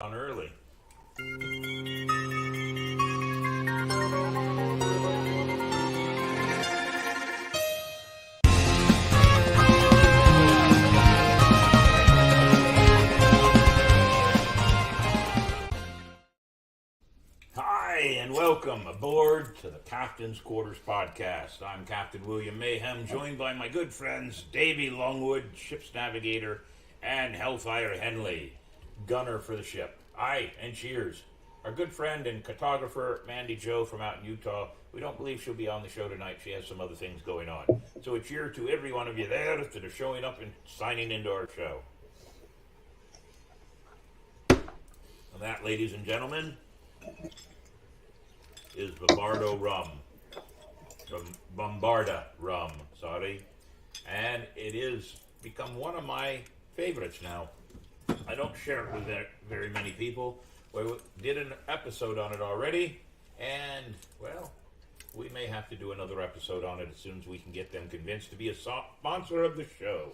On early. Hi, and welcome aboard to the Captain's Quarters podcast. I'm Captain William Mayhem, joined by my good friends Davey, Longwood, ship's Navigator, and Hellfire Henley, gunner for the ship. Aye, and cheers. Our good friend and cartographer Mandy Joe from out in Utah. We don't believe she'll be on the show tonight. She has some other things going on. So a cheer to every one of you there that are showing up and signing into our show. And that, ladies and gentlemen, is Bombardo Rum. Bombarda Rum, sorry. And it is become one of my favorites now. I don't share it with very many people. We did an episode on it already, and, well, we may have to do another episode on it as soon as we can get them convinced to be a sponsor of the show.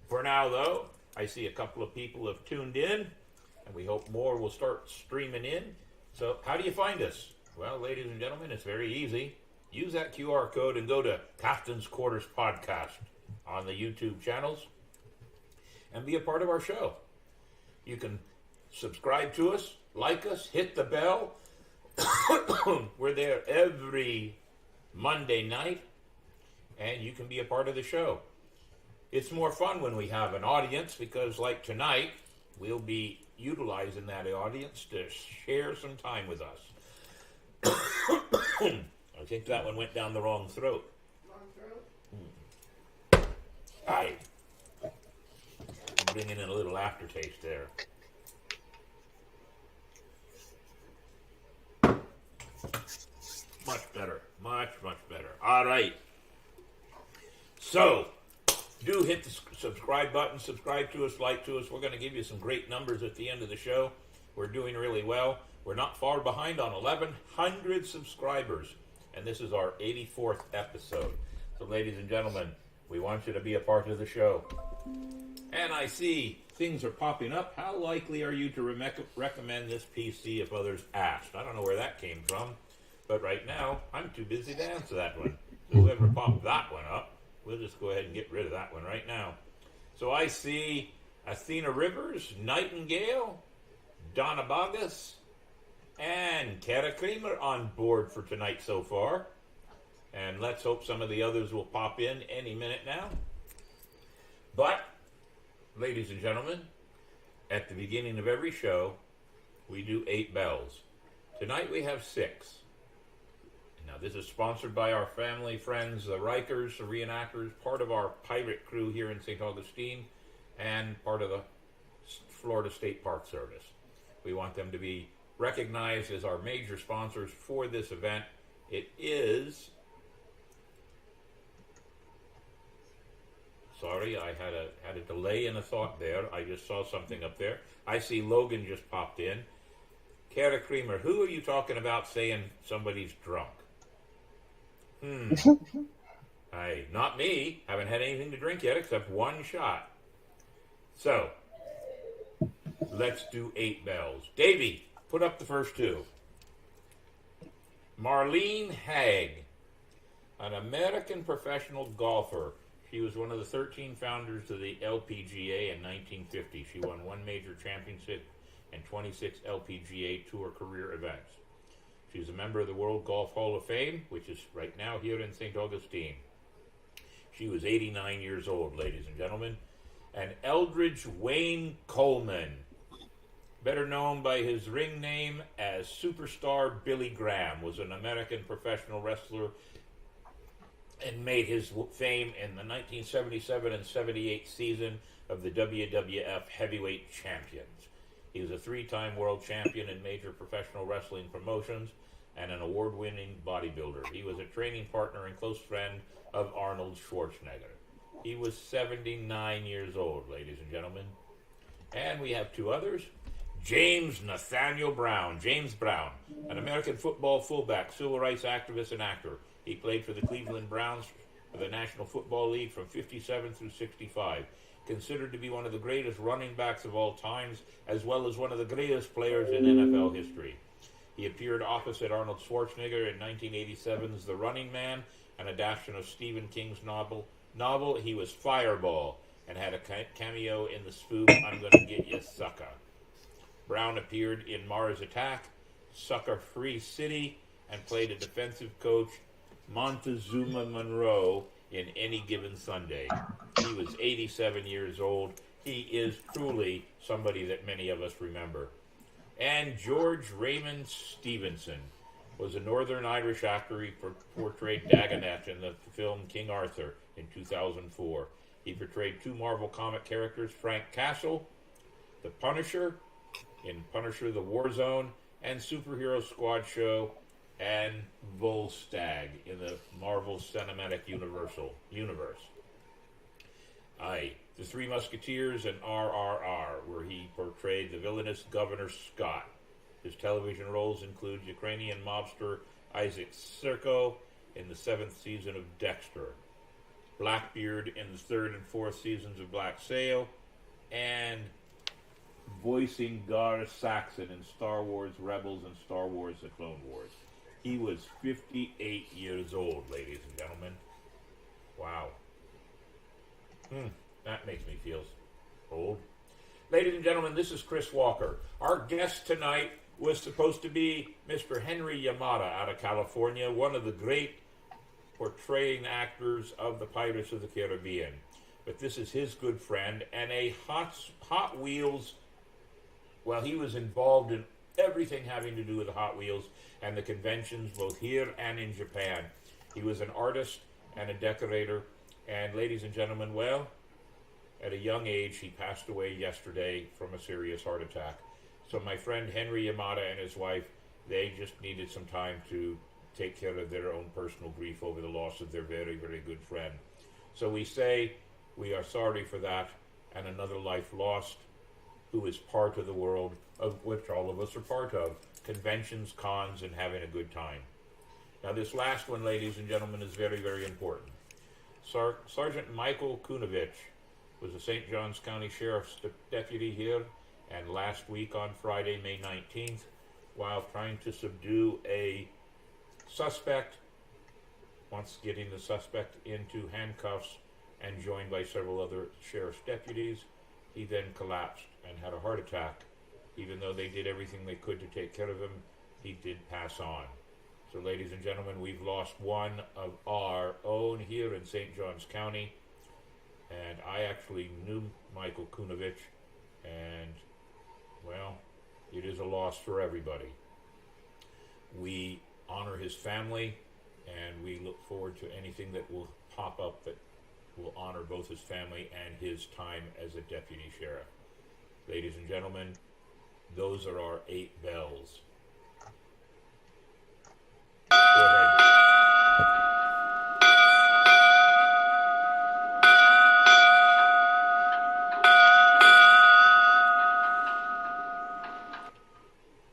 For now, though, I see a couple of people have tuned in, and we hope more will start streaming in. So, how do you find us? Well, ladies and gentlemen, it's very easy. Use that QR code and go to Captain's Quarters Podcast on the YouTube channels and be a part of our show. You can subscribe to us, like us, hit the bell. We're there every Monday night, and you can be a part of the show. It's more fun when we have an audience because, like tonight, we'll be utilizing that audience to share some time with us. I think that one went down the wrong throat. Aye. Bringing in a little aftertaste there. Much better. Much better. All right. So, do hit the subscribe button. Subscribe to us, like to us. We're going to give you some great numbers at the end of the show. We're doing really well. We're not far behind on 1,100 subscribers. And this is our 84th episode. So, ladies and gentlemen, we want you to be a part of the show. And I see things are popping up. How likely are you to recommend this PC if others asked? I don't know where that came from, but right now, I'm too busy to answer that one. So whoever popped that one up, we'll just go ahead and get rid of that one right now. So I see Athena Rivers, Nightingale, Donna Bogus, and Kara Kramer on board for tonight so far. And let's hope some of the others will pop in any minute now. But, ladies and gentlemen, at the beginning of every show, we do 8 bells. Tonight we have 6. Now this is sponsored by our family, friends, the Rikers, the reenactors, part of our pirate crew here in St. Augustine, and part of the Florida State Park Service. We want them to be recognized as our major sponsors for this event. It is... Sorry, I had a delay in a thought there. I just saw something up there. I see Logan just popped in. Kara Kramer, who are you talking about saying somebody's drunk? Not me. Haven't had anything to drink yet except one shot. So, let's do 8 bells. Davey, put up the first 2. Marlene Haig, an American professional golfer. She was one of the 13 founders of the LPGA in 1950. She won 1 major championship and 26 LPGA Tour career events. She's a member of the World Golf Hall of Fame, which is right now here in St. Augustine. She was 89 years old, ladies and gentlemen. And Eldridge Wayne Coleman, better known by his ring name as Superstar Billy Graham, was an American professional wrestler and made his fame in the 1977 and 78 season of the WWF Heavyweight Champions. He was a 3-time world champion in major professional wrestling promotions and an award-winning bodybuilder. He was a training partner and close friend of Arnold Schwarzenegger. He was 79 years old, ladies and gentlemen. And we have 2 others. James Nathaniel Brown. James Brown, an American football fullback, civil rights activist, and actor. He played for the Cleveland Browns of the National Football League from 57 through 65. considered to be one of the greatest running backs of all times, as well as one of the greatest players in NFL history. He appeared opposite Arnold Schwarzenegger in 1987's The Running Man, an adaptation of Stephen King's novel. He was Fireball and had a cameo in the spoof I'm Gonna Get You, Sucker. Brown appeared in Mars Attack, Sucker Free City, and played a defensive coach, Montezuma Monroe, in Any Given Sunday. He was 87 years old. He is truly somebody that many of us remember. And George Raymond Stevenson was a Northern Irish actor. He portrayed Dagonet in the film King Arthur in 2004. He portrayed two Marvel comic characters, Frank Castle, the Punisher, in Punisher the Warzone, and Superhero Squad Show, and Volstagg in the Marvel Cinematic Universe. The Three Musketeers and RRR, where he portrayed the villainous Governor Scott. His television roles include Ukrainian mobster Isaac Serko in the 7th season of Dexter, Blackbeard in the 3rd and 4th seasons of Black Sail, and voicing Gar Saxon in Star Wars Rebels and Star Wars The Clone Wars. He was 58 years old, ladies and gentlemen. Wow. That makes me feel old. Ladies and gentlemen, this is Chris Walker. Our guest tonight was supposed to be Mr. Henry Yamada out of California, one of the great portraying actors of the Pirates of the Caribbean. But this is his good friend and a Hot Wheels. Well, he was involved in everything having to do with the Hot Wheels and the conventions both here and in Japan. He was an artist and a decorator. And ladies and gentlemen, well, at a young age, he passed away yesterday from a serious heart attack. So my friend Henry Yamada and his wife, they just needed some time to take care of their own personal grief over the loss of their very, very good friend. So we say we are sorry for that, and another life lost who is part of the world of which all of us are part of. Conventions, cons, and having a good time. Now this last one, ladies and gentlemen, is very, very important. Sergeant Michael Kunovich was a St. Johns County Sheriff's deputy here, and last week on Friday, May 19th, while trying to subdue a suspect, once getting the suspect into handcuffs and joined by several other sheriff's deputies, he then collapsed and had a heart attack. Even though they did everything they could to take care of him, he did pass on. So ladies and gentlemen, we've lost one of our own here in St. Johns County. And I actually knew Michael Kunovich, and, well, it is a loss for everybody. We honor his family, and we look forward to anything that will pop up that will honor both his family and his time as a deputy sheriff. Ladies and gentlemen, those are our 8 bells. Go ahead.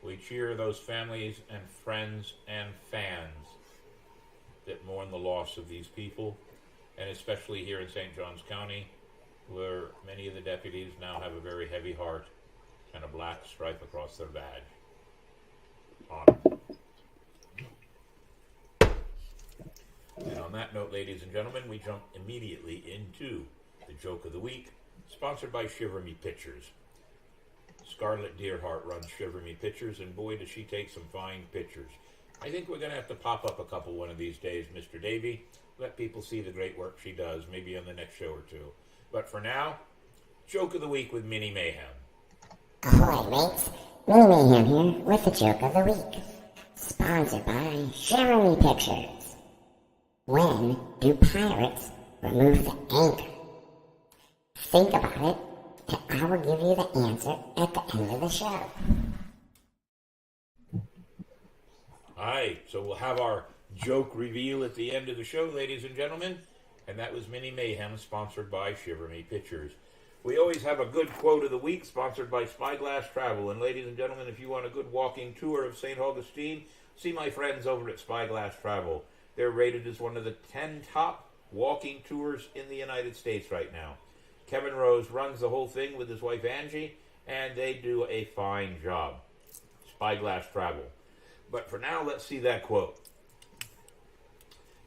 We cheer those families and friends and fans that mourn the loss of these people, and especially here in St. Johns County, where many of the deputies now have a very heavy heart and a black stripe across their badge. Honor. And on that note, ladies and gentlemen, we jump immediately into the joke of the week, sponsored by Shiver Me Pictures. Scarlett Deerhart runs Shiver Me Pictures, and boy, does she take some fine pictures. I think we're going to have to pop up a couple one of these days, Mr. Davey. Let people see the great work she does, maybe on the next show or two. But for now, joke of the week with Minnie Mayhem. Ahoy, mates. Minnie Mayhem here with the joke of the week. Sponsored by Shiver Me Pictures. When do pirates remove the anchor? Think about it, and I will give you the answer at the end of the show. Alright, so we'll have our joke reveal at the end of the show, ladies and gentlemen. And that was Minnie Mayhem, sponsored by Shiver Me Pictures. We always have a good quote of the week, sponsored by Spyglass Travel. And ladies and gentlemen, if you want a good walking tour of St. Augustine, see my friends over at Spyglass Travel. They're rated as one of the 10 top walking tours in the United States right now. Kevin Rose runs the whole thing with his wife Angie, and they do a fine job. Spyglass Travel. But for now, let's see that quote.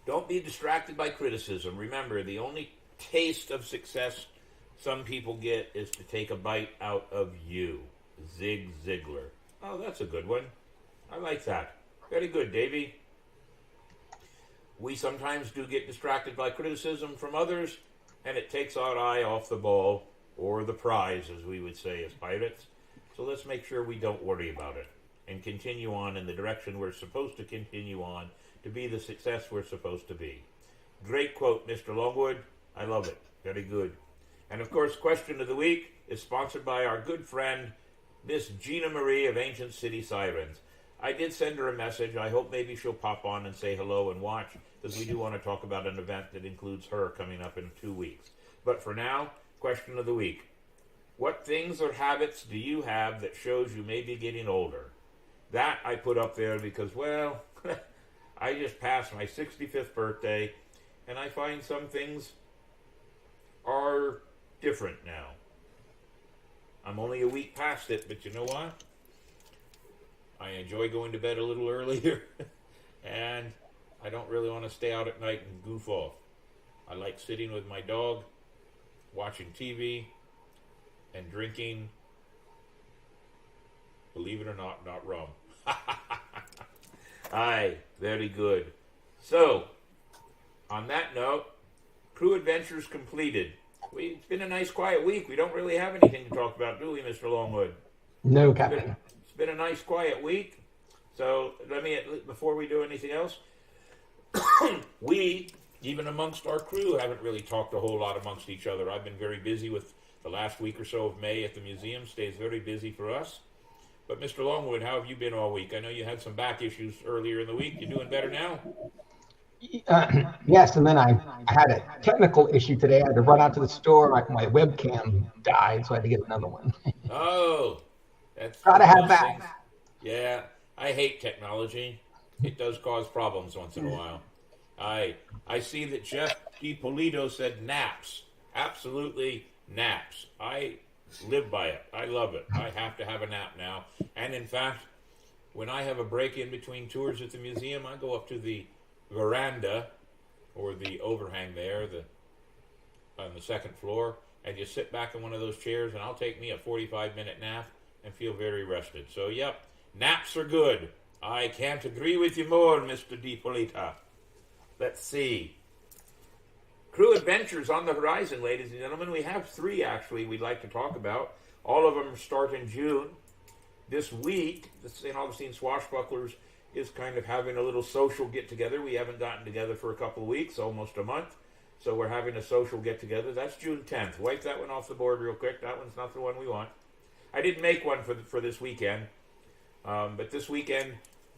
Don't be distracted by criticism. Remember, the only taste of success some people get is to take a bite out of you. Zig Ziglar. Oh, that's a good one. I like that. Very good, Davey. We sometimes do get distracted by criticism from others, and it takes our eye off the ball, or the prize, as we would say as pirates. So let's make sure we don't worry about it and continue on in the direction we're supposed to continue on to be the success we're supposed to be. Great quote, Mr. Longwood. I love it. Very good. And of course, question of the week is sponsored by our good friend, Miss Gina Marie of Ancient City Sirens. I did send her a message. I hope maybe she'll pop on and say hello and watch, because we do want to talk about an event that includes her coming up in 2 weeks. But for now, question of the week. What things or habits do you have that shows you may be getting older? That I put up there because, well, I just passed my 65th birthday, and I find some things are different now. I'm only a week past it, but you know what? I enjoy going to bed a little earlier, and I don't really want to stay out at night and goof off. I like sitting with my dog, watching TV, and drinking, believe it or not rum. Aye, very good. So, on that note, crew adventures completed. It's been a nice quiet week. We don't really have anything to talk about, do we, Mr. Longwood? No, Captain. It's been a nice quiet week. So before we do anything else, we, even amongst our crew, haven't really talked a whole lot amongst each other. I've been very busy with the last week or so of May at the museum. Stays very busy for us. But Mr. Longwood, how have you been all week? I know you had some back issues earlier in the week. You doing better now? Yes, and then I had a technical issue today. I had to run out to the store. My webcam died, so I had to get another one. Oh, that's gotta have that. Yeah, I hate technology. It does cause problems once in a while. I see that Jeff DiPolito said naps. Absolutely naps. I live by it. I love it. I have to have a nap now. And in fact, when I have a break in between tours at the museum, I go up to the veranda or the overhang there, on the second floor, and just sit back in one of those chairs, and I'll take me a 45-minute nap and feel very rested. So, yep, naps are good. I can't agree with you more, Mr. DiPolita. Let's see. Crew adventures on the horizon, ladies and gentlemen. We have 3, actually, we'd like to talk about. All of them start in June. This week, the St. Augustine Swashbucklers is kind of having a little social get-together. We haven't gotten together for a couple of weeks, almost a month. So we're having a social get-together. That's June 10th. Wipe that one off the board real quick. That one's not the one we want. I didn't make one for this weekend. But this weekend,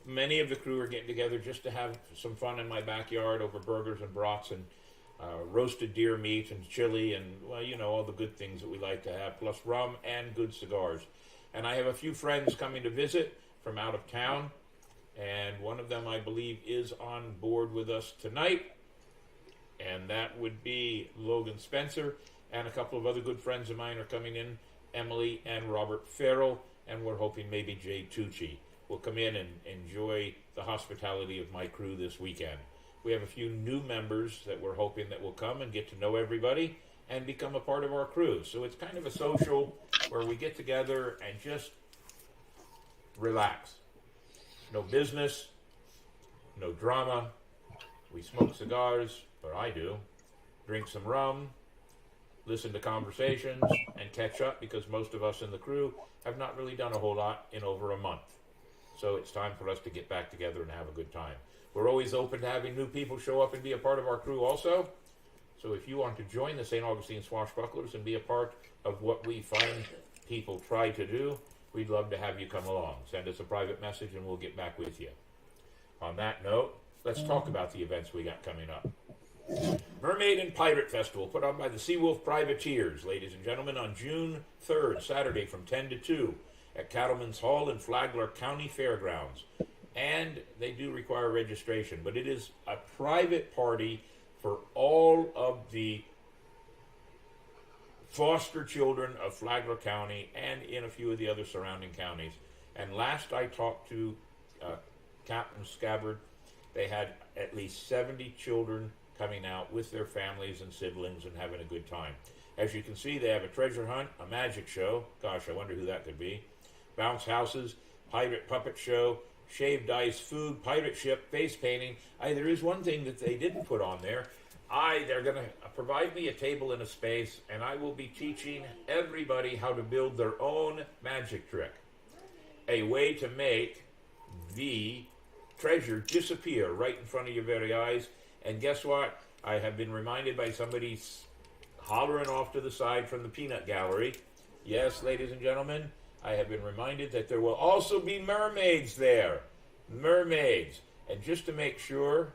many of the crew are getting together just to have some fun in my backyard over burgers and brats and roasted deer meat and chili and, well, you know, all the good things that we like to have, plus rum and good cigars. And I have a few friends coming to visit from out of town. And one of them, I believe, is on board with us tonight. And that would be Logan Spencer. And a couple of other good friends of mine are coming in, Emily and Robert Farrell. And we're hoping maybe Jay Tucci will come in and enjoy the hospitality of my crew this weekend. We have a few new members that we're hoping that will come and get to know everybody and become a part of our crew. So it's kind of a social where we get together and just relax. No business, no drama. We smoke cigars, or I do, drink some rum, listen to conversations, and catch up, because most of us in the crew have not really done a whole lot in over a month. So it's time for us to get back together and have a good time. We're always open to having new people show up and be a part of our crew also. So if you want to join the St. Augustine Swashbucklers and be a part of what we find people try to do, we'd love to have you come along. Send us a private message and we'll get back with you. On that note, let's talk about the events we got coming up. Mermaid and Pirate Festival, put on by the Seawolf Privateers, ladies and gentlemen, on June 3rd, Saturday from 10 to 2 at Cattleman's Hall in Flagler County Fairgrounds. And they do require registration, but it is a private party for all of the foster children of Flagler County and in a few of the other surrounding counties. And last I talked to Captain Scabbard, they had at least 70 children coming out with their families and siblings and having a good time. As you can see, they have a treasure hunt, a magic show. Gosh, I wonder who that could be. Bounce houses, pirate puppet show, shaved ice, food, pirate ship, face painting. There is one thing that they didn't put on there. They're going to provide me a table and a space, and I will be teaching everybody how to build their own magic trick. A way to make the treasure disappear right in front of your very eyes. And guess what? I have been reminded by somebody hollering off to the side from the peanut gallery. Yes, ladies and gentlemen, I have been reminded that there will also be mermaids there. Mermaids. And just to make sure,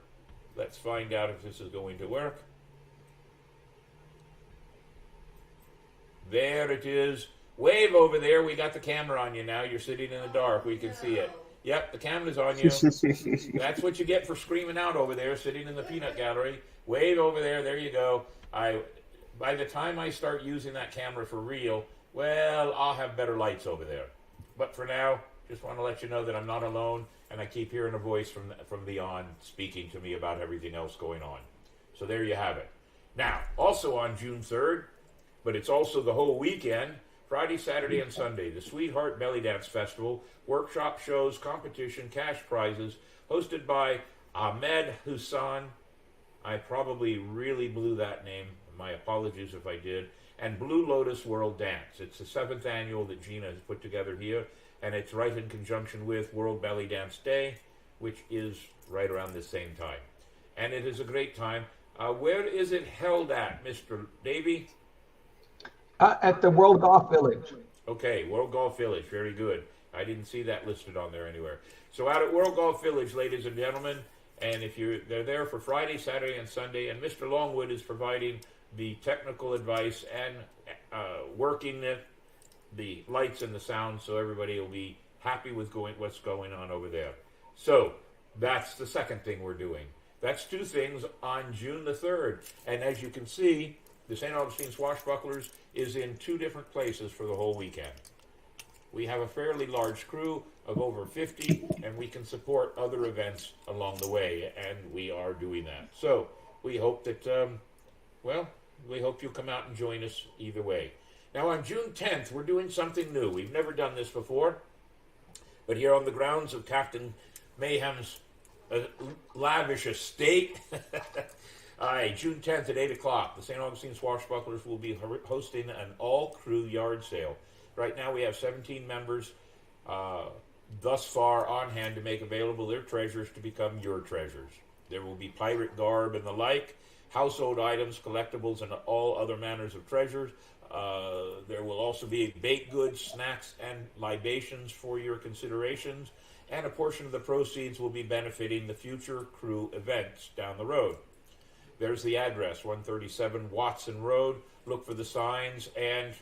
let's find out if this is going to work. There it is. Wave over there. We got the camera on you now. You're sitting in the dark. We can see it. Yep, the camera's on you. That's what you get for screaming out over there, sitting in the peanut gallery. Wave over there. There you go. By the time I start using that camera for real, well, I'll have better lights over there. But for now, just want to let you know that I'm not alone, and I keep hearing a voice from beyond speaking to me about everything else going on. So there you have it. Now, also on June 3rd, but it's also the whole weekend, Friday, Saturday, and Sunday, the Sweetheart Belly Dance Festival, workshop shows, competition, cash prizes, hosted by Ahmed Hussan. I probably really blew that name. My apologies if I did. And Blue Lotus World Dance. It's the 7th annual that Gina has put together here, and it's right in conjunction with World Belly Dance Day, which is right around the same time. And it is a great time. Where is it held at, Mr. Davey? At the World Golf Village. Okay, World Golf Village. Very good. I didn't see that listed on there anywhere. So out at World Golf Village, ladies and gentlemen, and they're there for Friday, Saturday, and Sunday, and Mr. Longwood is providing the technical advice and working the lights and the sound, so everybody will be happy with what's going on over there. So that's the second thing we're doing. That's two things on June the 3rd. And as you can see, the St. Augustine Swashbucklers is in two different places for the whole weekend. We have a fairly large crew of over 50, and we can support other events along the way, and we are doing that. So we hope that, we hope you'll come out and join us either way. Now on June 10th, we're doing something new. We've never done this before, but here on the grounds of Captain Mayhem's lavish estate, June 10th at 8 o'clock, the St. Augustine Swashbucklers will be hosting an all-crew yard sale. Right now we have 17 members thus far on hand to make available their treasures to become your treasures. There will be pirate garb and the like, household items, collectibles, and all other manners of treasures. There will also be baked goods, snacks, and libations for your considerations, and a portion of the proceeds will be benefiting the future crew events down the road. There's the address, 137 Watson Road. Look for the signs and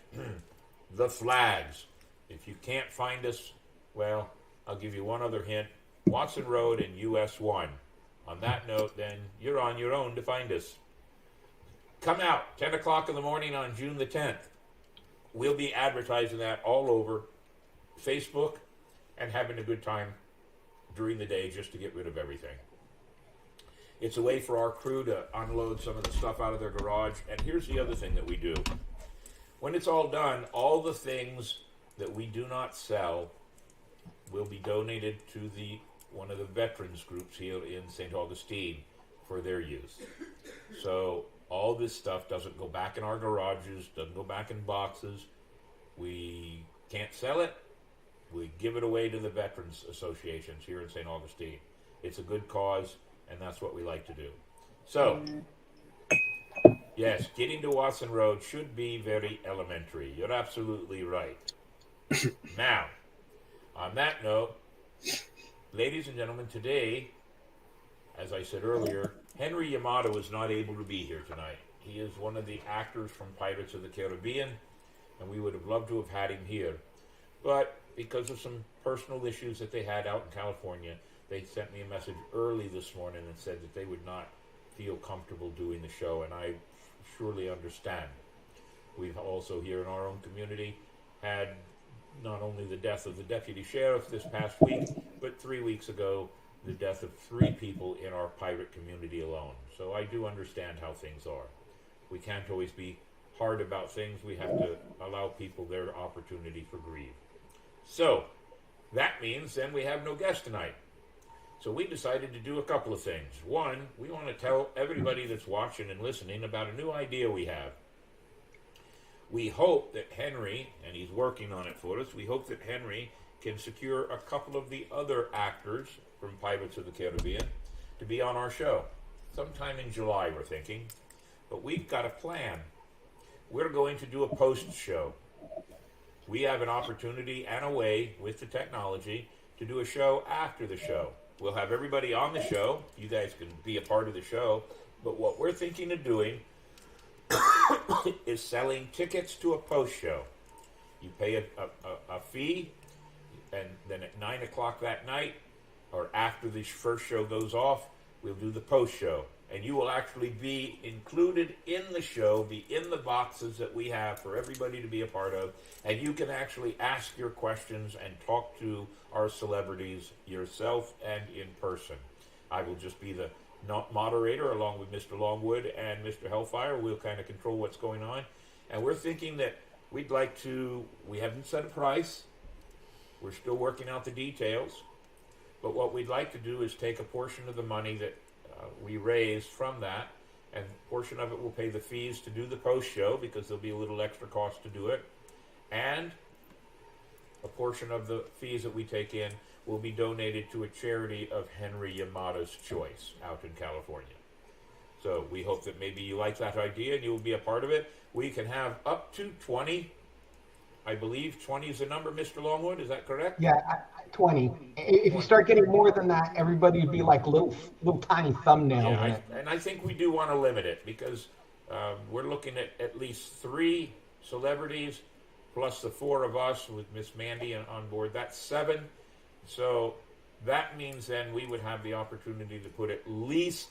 the flags. If you can't find us, well, I'll give you one other hint. Watson Road and US 1. On that note, then, you're on your own to find us. Come out, 10 o'clock in the morning on June the 10th. We'll be advertising that all over Facebook and having a good time during the day just to get rid of everything. It's a way for our crew to unload some of the stuff out of their garage. And here's the other thing that we do. When it's all done, all the things that we do not sell will be donated to one of the veterans groups here in St. Augustine for their use. So all this stuff doesn't go back in our garages, doesn't go back in boxes. We can't sell it. We give it away to the veterans associations here in St. Augustine. It's a good cause, and that's what we like to do. So, yes, getting to Watson Road should be very elementary. You're absolutely right. Now, on that note, ladies and gentlemen, today, as I said earlier, Henry Yamato is not able to be here tonight. He is one of the actors from Pirates of the Caribbean, and we would have loved to have had him here. But because of some personal issues that they had out in California, they sent me a message early this morning and said that they would not feel comfortable doing the show, and I surely understand. We've also here in our own community had not only the death of the deputy sheriff this past week, but 3 weeks ago, the death of 3 people in our pirate community alone. So I do understand how things are. We can't always be hard about things. We have to allow people their opportunity for grief. So that means then we have no guest tonight. So we decided to do a couple of things. One, we want to tell everybody that's watching and listening about a new idea we have. We hope that Henry, and he's working on it for us, we hope that Henry can secure a couple of the other actors from Pirates of the Caribbean to be on our show. Sometime in July, we're thinking. But we've got a plan. We're going to do a post show. We have an opportunity and a way with the technology to do a show after the show. We'll have everybody on the show. You guys can be a part of the show. But what we're thinking of doing is selling tickets to a post show. You pay a fee, and then at 9 o'clock that night, or after the first show goes off, we'll do the post show. And you will actually be included in the show, be in the boxes that we have for everybody to be a part of, and you can actually ask your questions and talk to our celebrities yourself and in person. I will just be the moderator along with Mr. Longwood and Mr. Hellfire. We'll kind of control what's going on. And we're thinking that we'd like to, we haven't set a price. We're still working out the details. But what we'd like to do is take a portion of the money that we raise from that, and a portion of it will pay the fees to do the post show, because there'll be a little extra cost to do it. And a portion of the fees that we take in will be donated to a charity of Henry Yamada's choice out in California. So we hope that maybe you like that idea and you will be a part of it. We can have up to 20. I believe 20 is the number, Mr. Longwood. Is that correct? Yeah, 20. If you start getting more than that, everybody would be like little tiny thumbnails. Yeah, and I think we do want to limit it, because we're looking at least 3 celebrities plus the 4 of us with Miss Mandy on board. That's 7. So that means then we would have the opportunity to put at least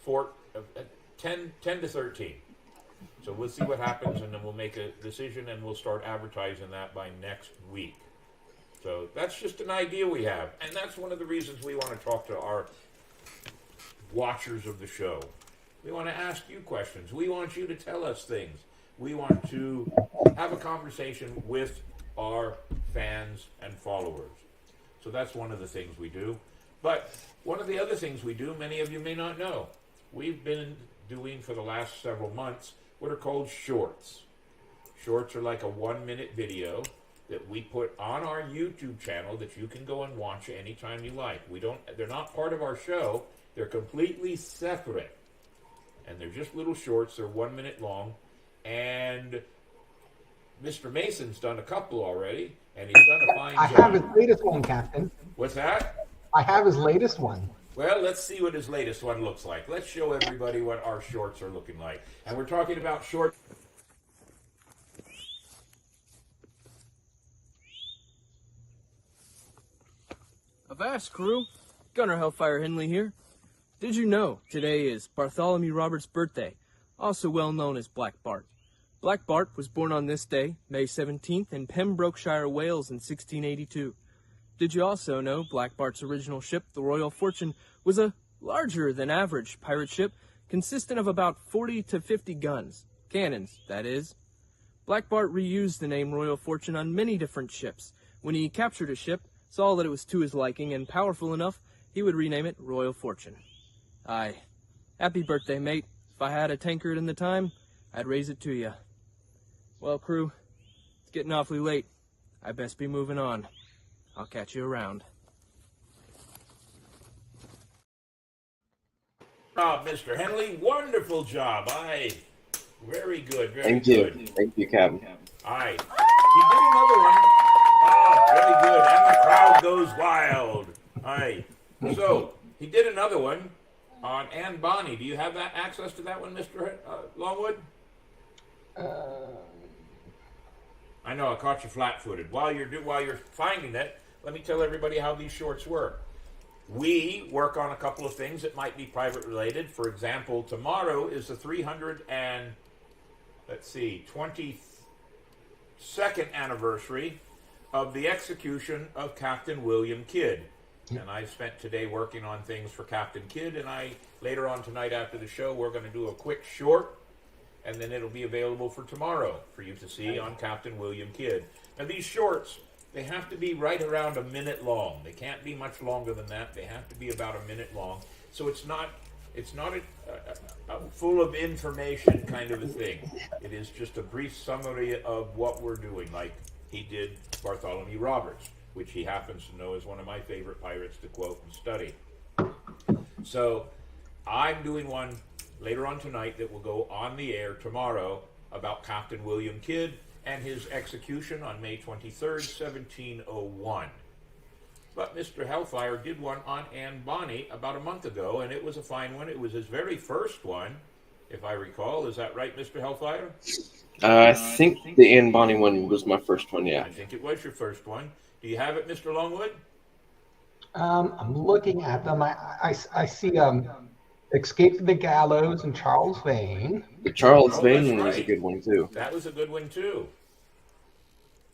10 to 13. So we'll see what happens, and then we'll make a decision, and we'll start advertising that by next week. So that's just an idea we have, and that's one of the reasons we want to talk to our watchers of the show. We want to ask you questions. We want you to tell us things. We want to have a conversation with our fans and followers. So that's one of the things we do. But one of the other things we do, many of you may not know, we've been doing for the last several months what are called shorts. Shorts are like a 1-minute video that we put on our YouTube channel that you can go and watch anytime you like. They're not part of our show. They're completely separate. And they're just little shorts. They're 1 minute long. And Mr. Mason's done a couple already, and he's done a fine job. I have his latest one, Captain. What's that? I have his latest one. Well, let's see what his latest one looks like. Let's show everybody what our shorts are looking like. And we're talking about shorts. Avast, crew. Gunner Hellfire Henley here. Did you know today is Bartholomew Roberts' birthday, also well known as Black Bart? Black Bart was born on this day, May 17th, in Pembrokeshire, Wales in 1682. Did you also know Black Bart's original ship, the Royal Fortune, was a larger than average pirate ship consisting of about 40 to 50 guns, cannons, that is. Black Bart reused the name Royal Fortune on many different ships. When he captured a ship, saw that it was to his liking and powerful enough, he would rename it Royal Fortune. Aye. Happy birthday, mate. If I had a tankard in the time, I'd raise it to you. Well, crew, it's getting awfully late. I best be moving on. I'll catch you around. Oh, Mr. Henley, wonderful job. Aye. Very good, very Thank good. you. Thank you, Captain. Aye. He did another one. Oh, very good. And the crowd goes wild. Aye. So, he did another one on Anne Bonny. Do you have that access to that one, Mr. Longwood? I know I caught you flat-footed. While you're finding it, let me tell everybody how these shorts work. We work on a couple of things that might be private related. For example, tomorrow is the 300 and 22nd anniversary of the execution of Captain William Kidd. And I spent today working on things for Captain Kidd, and later on tonight after the show, we're going to do a quick short, and then it'll be available for tomorrow for you to see on Captain William Kidd. Now these shorts, they have to be right around a minute long. They can't be much longer than that. They have to be about a minute long. So it's not a full of information kind of a thing. It is just a brief summary of what we're doing, like he did Bartholomew Roberts, which he happens to know is one of my favorite pirates to quote and study. So I'm doing one later on tonight that will go on the air tomorrow about Captain William Kidd and his execution on May 23rd, 1701. But Mr. Hellfire did one on Anne Bonny about a month ago, and it was a fine one. It was his very first one, if I recall. Is that right, Mr. Hellfire? I think the Anne Bonny one was my first one, yeah. I think it was your first one. Do you have it, Mr. Longwood? I'm looking at them. I see Escape from the Gallows and Charles Vane. The Charles Vane that's one was a right. good one, too. That was a good one, too.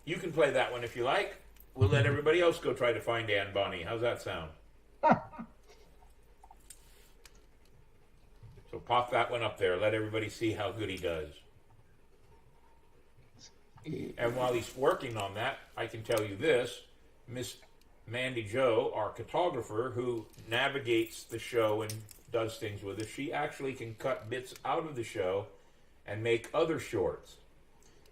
You can play that one if you like. We'll let everybody else go try to find Anne Bonny. How's that sound? So pop that one up there. Let everybody see how good he does. And while he's working on that, I can tell you this. Miss Mandy Joe, our photographer, who navigates the show and does things with us, she actually can cut bits out of the show and make other shorts.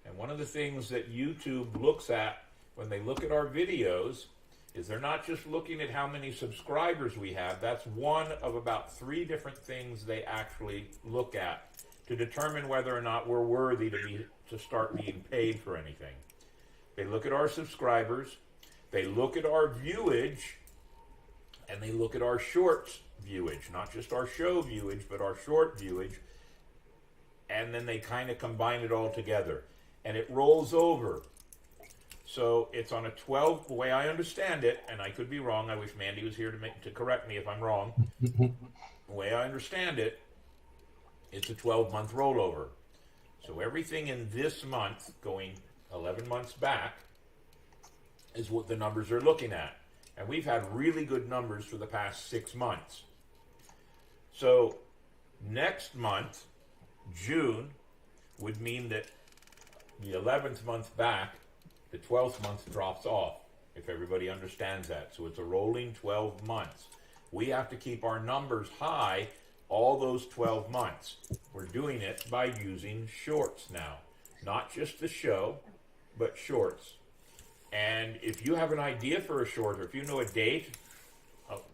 And one of the things that YouTube looks at when they look at our videos is they're not just looking at how many subscribers we have. That's one of about 3 different things they actually look at to determine whether or not we're worthy to start being paid for anything. They look at our subscribers, they look at our viewage, and they look at our shorts viewage, not just our show viewage, but our short viewage, and then they kind of combine it all together. And it rolls over. So it's on a 12, the way I understand it, and I could be wrong, I wish Mandy was here to correct me if I'm wrong. The way I understand it, it's a 12-month rollover. So everything in this month, going 11 months back, is what the numbers are looking at. And we've had really good numbers for the past 6 months. So next month, June, would mean that the 11th month back, the 12th month drops off, if everybody understands that. So it's a rolling 12 months. We have to keep our numbers high all those 12 months. We're doing it by using shorts now. Not just the show, but shorts. And if you have an idea for a short, or if you know a date,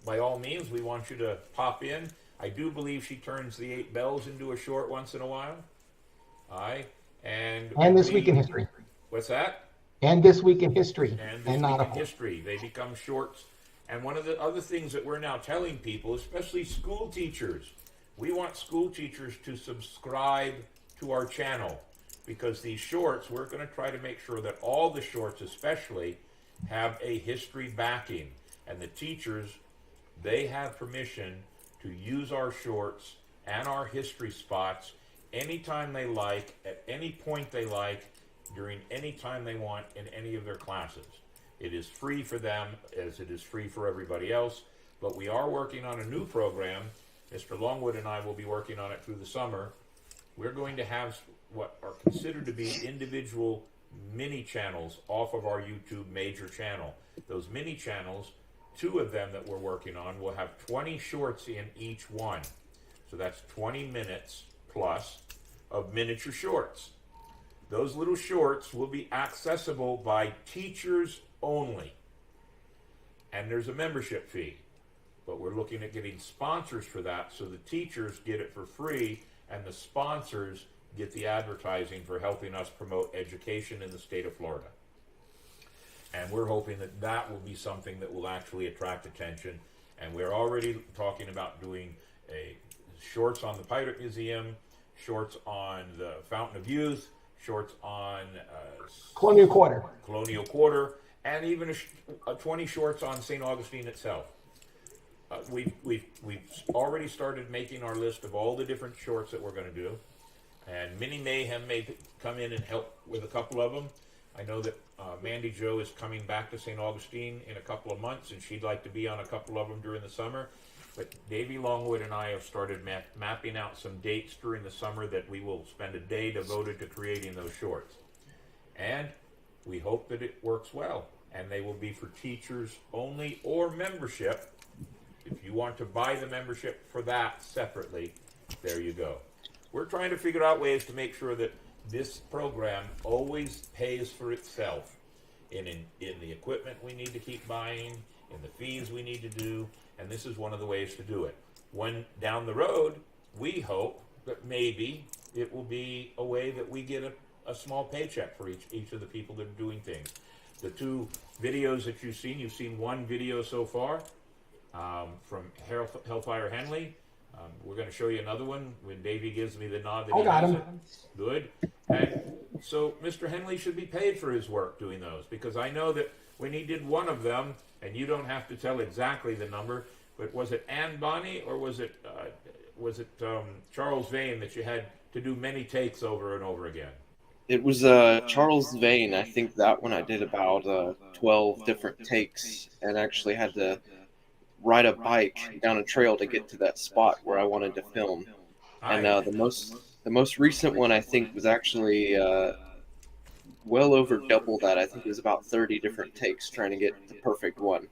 by all means, we want you to pop in. I do believe she turns the 8 bells into a short once in a while. Aye. And This Week in History. What's that? And This Week in History. And This Week in History. They become shorts. And one of the other things that we're now telling people, especially school teachers, we want school teachers to subscribe to our channel, because these shorts, we're going to try to make sure that all the shorts especially have a history backing. And the teachers, they have permission to use our shorts and our history spots anytime they like, at any point they like, during any time they want in any of their classes. It is free for them as it is free for everybody else, but we are working on a new program. Mr. Longwood and I will be working on it through the summer. We're going to have what are considered to be individual mini channels off of our YouTube major channel. Those mini channels, 2 of them that we're working on, will have 20 shorts in each one. So that's 20 minutes plus of miniature shorts. Those little shorts will be accessible by teachers only. And there's a membership fee. But we're looking at getting sponsors for that, so the teachers get it for free and the sponsors get the advertising for helping us promote education in the state of Florida. And we're hoping that that will be something that will actually attract attention. And we're already talking about doing shorts on the Pirate Museum, shorts on the Fountain of Youth, shorts on Colonial Quarter, and even 20 shorts on St. Augustine itself. We've already started making our list of all the different shorts that we're going to do, And Mini Mayhem may come in and help with a couple of them. I know that Mandy Jo is coming back to St. Augustine in a couple of months, and she'd like to be on a couple of them during the summer. But Davey, Longwood, and I have started mapping out some dates during the summer that we will spend a day devoted to creating those shorts. And we hope that it works well. And they will be for teachers only or membership. If you want to buy the membership for that separately, there you go. We're trying to figure out ways to make sure that this program always pays for itself in the equipment we need to keep buying, in the fees we need to do, and this is one of the ways to do it. When down the road, we hope that maybe it will be a way that we get a small paycheck for each of the people that are doing things. The 2 videos that you've seen one video so far from Hellfire Henley. We're going to show you another one when Davey gives me the nod that I got him. Good. And so Mr. Henley should be paid for his work doing those, because I know that when he did one of them, and you don't have to tell exactly the number, but was it Ann Bonnie or was it Charles Vane that you had to do many takes over and over again? It was Charles Vane. I think that one I did about 12 different takes and actually had to ride a bike down a trail to get to that spot where I wanted to film. And the most recent one I think was actually well over double that. I think it was about 30 different takes trying to get the perfect one.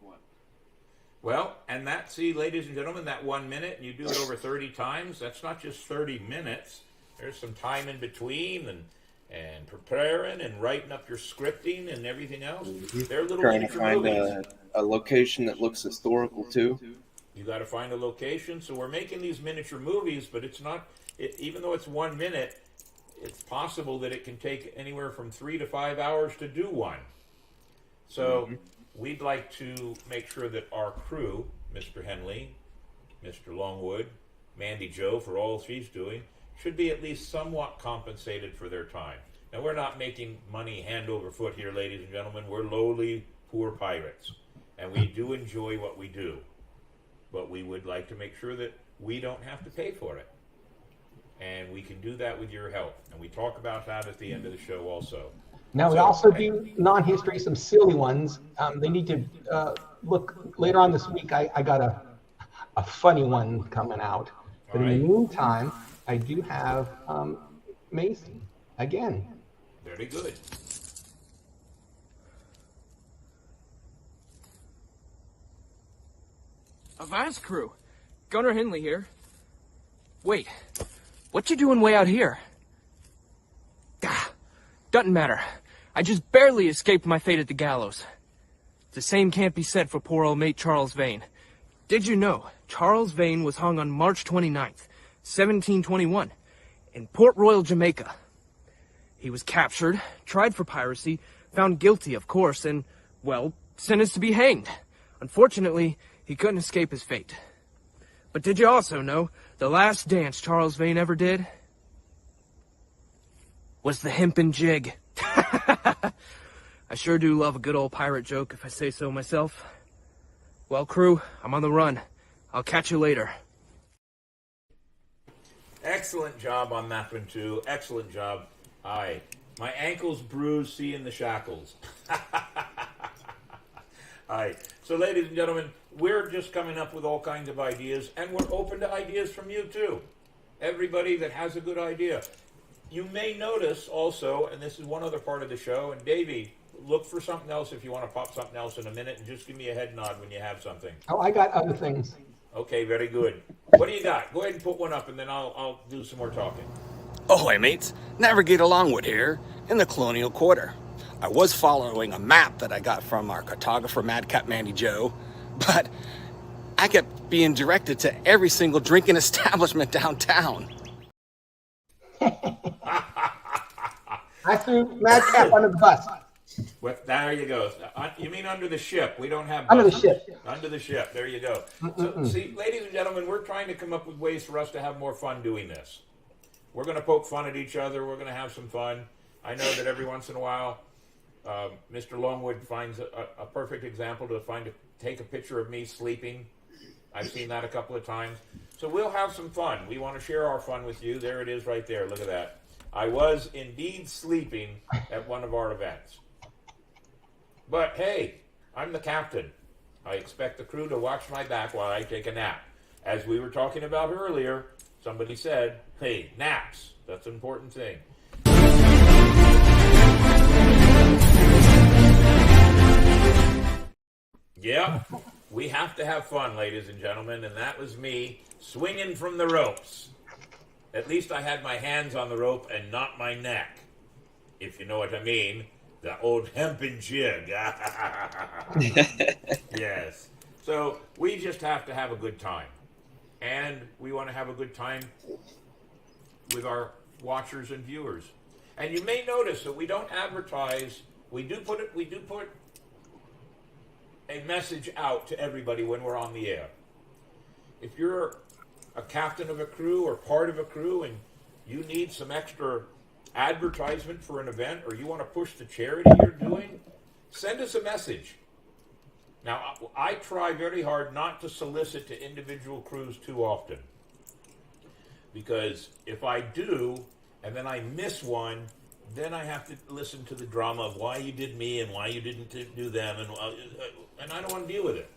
Well, and that, see, ladies and gentlemen, that 1 minute, and you do it over 30 times, that's not just 30 minutes. There's some time in between and preparing and writing up your scripting and everything else. They're little Trying to miniature find movies. a location that looks historical too. You got to find a location. So we're making these miniature movies, but it's not, even though it's 1 minute, it's possible that it can take anywhere from 3 to 5 hours to do one. So we'd like to make sure that our crew, Mr. Henley, Mr. Longwood, Mandy Jo, for all she's doing, should be at least somewhat compensated for their time. Now, we're not making money hand over foot here, ladies and gentlemen. We're lowly, poor pirates, and we do enjoy what we do. But we would like to make sure that we don't have to pay for it. And we can do that with your help. And we talk about that at the end of the show also. Now, we also do non-history, some silly ones. They need to look later on this week. I got a funny one coming out. But in the meantime, I do have Macy again. Very good. Avast crew, Gunner Henley here. Wait, what you doing way out here? Doesn't matter. I just barely escaped my fate at the gallows. The same can't be said for poor old mate Charles Vane. Did you know Charles Vane was hung on March 29th, 1721, in Port Royal, Jamaica? He was captured, tried for piracy, found guilty, of course, and, well, sentenced to be hanged. Unfortunately, he couldn't escape his fate. But did you also know the last dance Charles Vane ever did was the hempen jig? I sure do love a good old pirate joke, if I say so myself. Well, crew, I'm on the run. I'll catch you later. Excellent job on that one, too. Excellent job. Aye. My ankle's bruised seeing the shackles. Aye. So, ladies and gentlemen, we're just coming up with all kinds of ideas, and we're open to ideas from you, too. Everybody that has a good idea. You may notice also, and this is one other part of the show, and Davey, look for something else if you want to pop something else in a minute, and just give me a head nod when you have something. Oh, I got other things. Okay, very good. What do you got? Go ahead and put one up, and then I'll do some more talking. Ahoy, mates. Navigator Longwood here in the Colonial Quarter. I was following a map that I got from our cartographer, Madcap Mandy Jo, but I kept being directed to every single drinking establishment downtown. I threw Madcap under the bus. What? There you go. You mean under the ship? We don't have Under the buses. ship. Under the ship. There you go. So, see, ladies and gentlemen, we're trying to come up with ways for us to have more fun doing this. We're going to poke fun at each other. We're going to have some fun. I know that every once in a while, Mr. Longwood finds a perfect example to take a picture of me sleeping. I've seen that a couple of times. So we'll have some fun. We want to share our fun with you. There it is right there. Look at that. I was indeed sleeping at one of our events. But hey, I'm the captain. I expect the crew to watch my back while I take a nap. As we were talking about earlier, somebody said, hey, naps, that's an important thing. Yeah, we have to have fun, ladies and gentlemen, and that was me swinging from the ropes. At least I had my hands on the rope and not my neck, if you know what I mean. The old hempen jig. Yes. So we just have to have a good time. And we want to have a good time with our watchers and viewers. And you may notice that we don't advertise. We do put a message out to everybody when we're on the air. If you're a captain of a crew or part of a crew and you need some extra advertisement for an event, or you want to push the charity you're doing, send us a message. Now, I try very hard not to solicit to individual crews too often, because if I do and then I miss one, then I have to listen to the drama of why you did me and why you didn't do them, and I don't want to deal with it.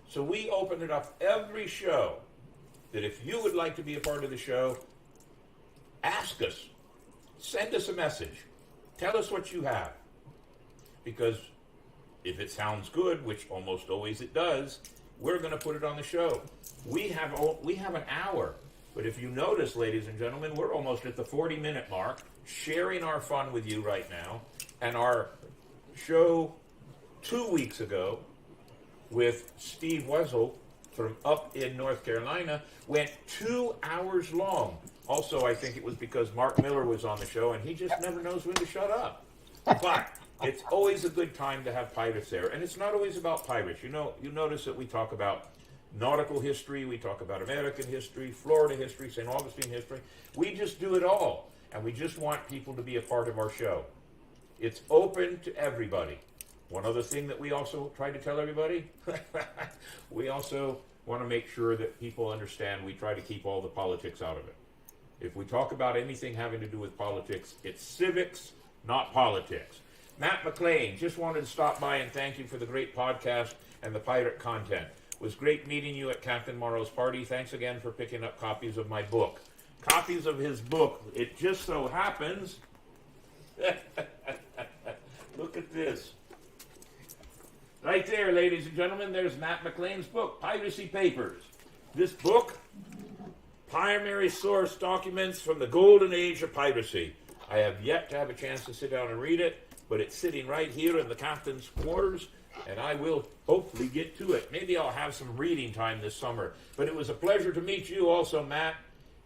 So we open it up every show that if you would like to be a part of the show, ask us. Send us a message. Tell us what you have. Because if it sounds good, which almost always it does, we're going to put it on the show. We have an hour. But if you notice, ladies and gentlemen, we're almost at the 40-minute mark, sharing our fun with you right now. And our show 2 weeks ago with Steve Wessel from up in North Carolina went 2 hours long. Also, I think it was because Mark Miller was on the show, and he just never knows when to shut up. But it's always a good time to have pirates there. And it's not always about pirates. You notice that we talk about nautical history, we talk about American history, Florida history, St. Augustine history. We just do it all. And we just want people to be a part of our show. It's open to everybody. One other thing that we also try to tell everybody, we also want to make sure that people understand we try to keep all the politics out of it. If we talk about anything having to do with politics, it's civics, not politics. Matt McLean, just wanted to stop by and thank you for the great podcast and the pirate content. It was great meeting you at Captain Morrow's party. Thanks again for picking up copies of my book. Copies of his book. It just so happens. Look at this. Right there, ladies and gentlemen, there's Matt McLean's book, Piracy Papers. This book, primary source documents from the golden age of piracy. I have yet to have a chance to sit down and read it, but it's sitting right here in the captain's quarters, and I will hopefully get to it. Maybe I'll have some reading time this summer. But it was a pleasure to meet you also, Matt,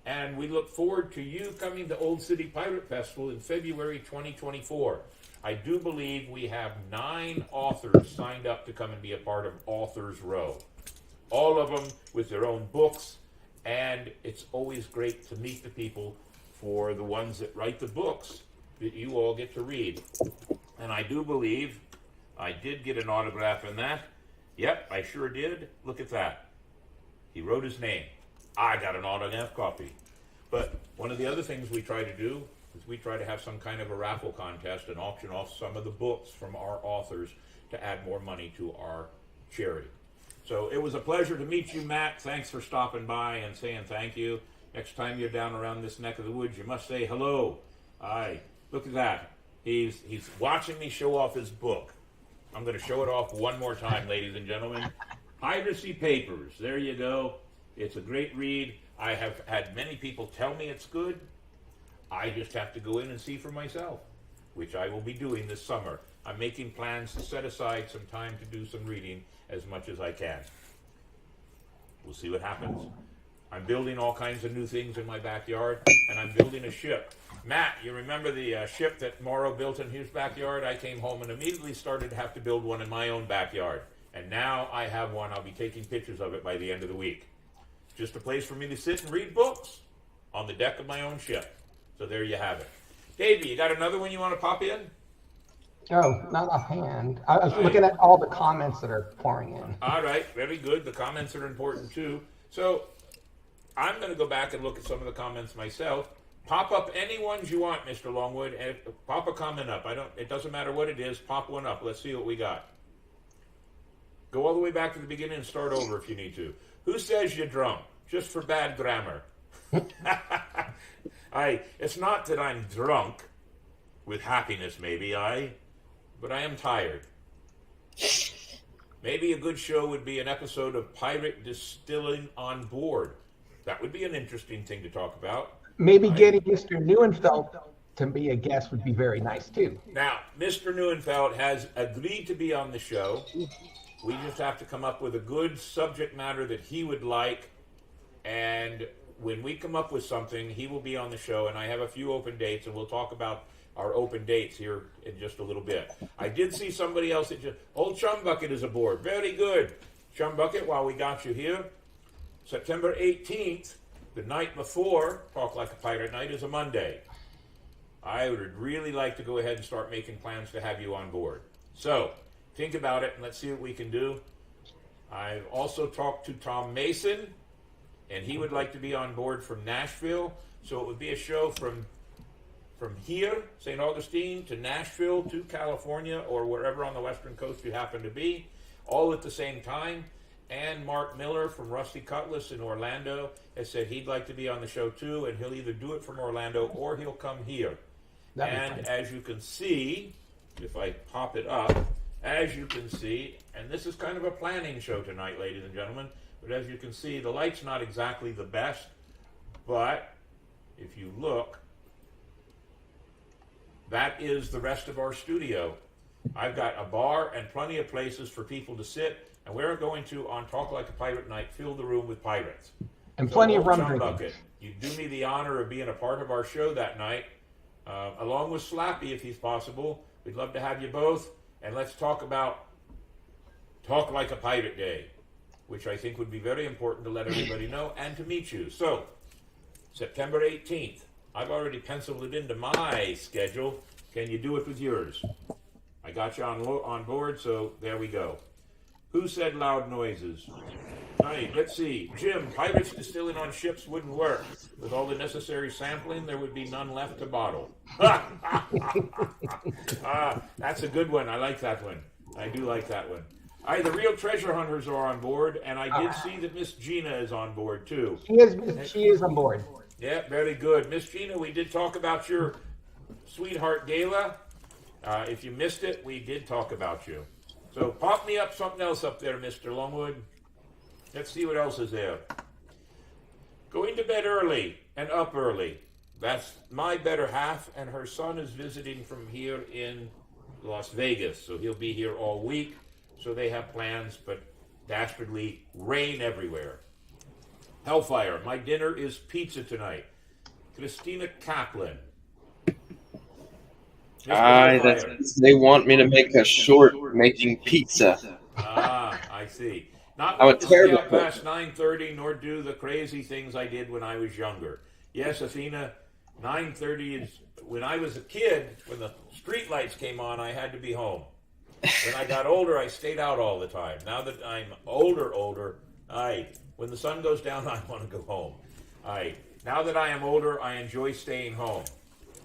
and we look forward to you coming to Old City Pirate Festival in February 2024. I do believe we have 9 authors signed up to come and be a part of Authors Row. All of them with their own books, and it's always great to meet the people for the ones that write the books that you all get to read. And I do believe I did get an autograph in that. Yep, I sure did. Look at that. He wrote his name. I got an autograph copy. But one of the other things we try to do is we try to have some kind of a raffle contest and auction off some of the books from our authors to add more money to our charity. So it was a pleasure to meet you, Matt. Thanks for stopping by and saying thank you. Next time you're down around this neck of the woods, you must say hello. Aye, look at that. He's watching me show off his book. I'm going to show it off one more time, ladies and gentlemen. Piracy Papers. There you go. It's a great read. I have had many people tell me it's good. I just have to go in and see for myself, which I will be doing this summer. I'm making plans to set aside some time to do some reading as much as I can. We'll see what happens. I'm building all kinds of new things in my backyard, and I'm building a ship. Matt, you remember the ship that Morrow built in his backyard? I came home and immediately started to have to build one in my own backyard. And now I have one. I'll be taking pictures of it by the end of the week. Just a place for me to sit and read books on the deck of my own ship. So there you have it. Davey, you got another one you want to pop in? Oh, not offhand. I was looking at all the comments that are pouring in. All right, very good. The comments are important too. So I'm going to go back and look at some of the comments myself. Pop up any ones you want, Mr. Longwood, and pop a comment up. It doesn't matter what it is, pop one up. Let's see what we got. Go all the way back to the beginning and start over if you need to. Who says you're drunk? Just for bad grammar. It's not that I'm drunk with happiness, maybe, but I am tired. Maybe a good show would be an episode of Pirate Distilling on Board. That would be an interesting thing to talk about. Maybe getting Mr. Neuenfeld to be a guest would be very nice, too. Now, Mr. Neuenfeld has agreed to be on the show. We just have to come up with a good subject matter that he would like. And when we come up with something, he will be on the show. And I have a few open dates, and we'll talk about our open dates here in just a little bit. I did see somebody else that Old Chum Bucket is aboard. Very good. Chum Bucket, while we got you here, September 18th, the night before Talk Like a Pirate Night, is a Monday. I would really like to go ahead and start making plans to have you on board. So, think about it and let's see what we can do. I've also talked to Tom Mason, and he would like to be on board from Nashville. So it would be a show from here, St. Augustine, to Nashville, to California, or wherever on the western coast you happen to be, all at the same time. And Mark Miller from Rusty Cutlass in Orlando has said he'd like to be on the show too, and he'll either do it from Orlando or he'll come here. And as you can see, if I pop it up, as you can see, and this is kind of a planning show tonight, ladies and gentlemen, but as you can see, the light's not exactly the best, but if you look, that is the rest of our studio. I've got a bar and plenty of places for people to sit, and we're going to, on Talk Like a Pirate Night, fill the room with pirates. And plenty of rum Chum drinking. Bucket, you do me the honor of being a part of our show that night, along with Slappy if he's possible. We'd love to have you both, and let's talk about Talk Like a Pirate Day, which I think would be very important to let everybody know and to meet you. So, September 18th. I've already penciled it into my schedule. Can you do it with yours? I got you on board, so there we go. Who said loud noises? All right, let's see. Jim, pirates distilling on ships wouldn't work. With all the necessary sampling, there would be none left to bottle. That's a good one. I like that one. I do like that one. All right, the real treasure hunters are on board, and I did see that Miss Gina is on board, too. She is on board. Yeah, very good. Miss Gina, we did talk about your Sweetheart Gala. If you missed it, we did talk about you. So pop me up something else up there, Mr. Longwood. Let's see what else is there. Going to bed early and up early. That's my better half, and her son is visiting from here in Las Vegas, so he'll be here all week. So they have plans, but dastardly rain everywhere. Hellfire, my dinner is pizza tonight. Christina Kaplan. They want me to make a short making pizza. I see. Not I'm a going to stay terrible up past 9:30, nor do the crazy things I did when I was younger. Yes, Athena, 9:30 is when I was a kid. When the street lights came on, I had to be home. When I got older, I stayed out all the time. Now that I'm older, when the sun goes down, I want to go home. Now that I am older, I enjoy staying home.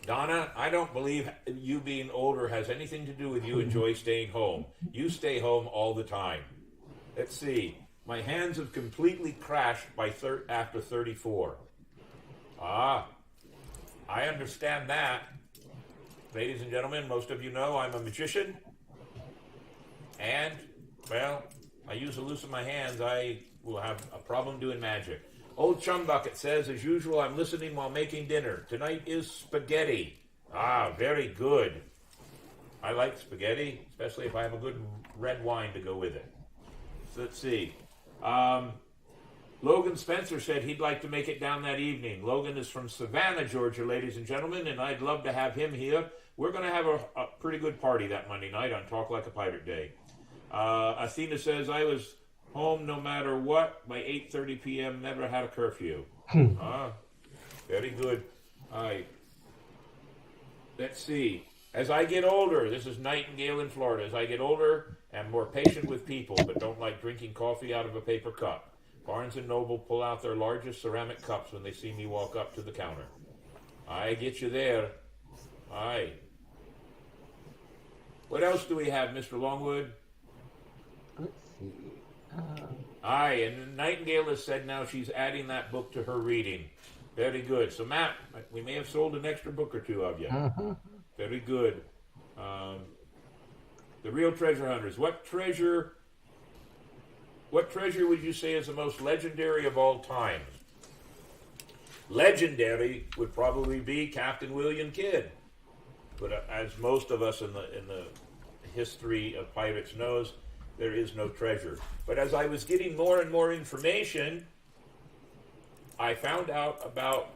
Donna, I don't believe you being older has anything to do with you enjoy staying home. You stay home all the time. Let's see. My hands have completely crashed after 34. I understand that. Ladies and gentlemen, most of you know I'm a magician. And, well, I use the loose of my hands. I will have a problem doing magic. Old Chum Bucket says, as usual, I'm listening while making dinner. Tonight is spaghetti. Very good. I like spaghetti, especially if I have a good red wine to go with it. So let's see. Logan Spencer said he'd like to make it down that evening. Logan is from Savannah, Georgia, ladies and gentlemen, and I'd love to have him here. We're going to have a pretty good party that Monday night on Talk Like a Pirate Day. Athena says, I was home no matter what by 8:30 p.m. Never had a curfew. Very good. All right. Let's see. As I get older, this is Nightingale in Florida. As I get older, I'm more patient with people, but don't like drinking coffee out of a paper cup. Barnes & Noble pull out their largest ceramic cups when they see me walk up to the counter. I get you there. Aye. What else do we have, Mr. Longwood? Let's see. Aye, and Nightingale has said now she's adding that book to her reading. Very good. So, Matt, we may have sold an extra book or two of you. Very good. The Real Treasure Hunters. What treasure would you say is the most legendary of all time? Legendary would probably be Captain William Kidd. But as most of us in the history of pirates knows, there is no treasure. But as I was getting more and more information, I found out about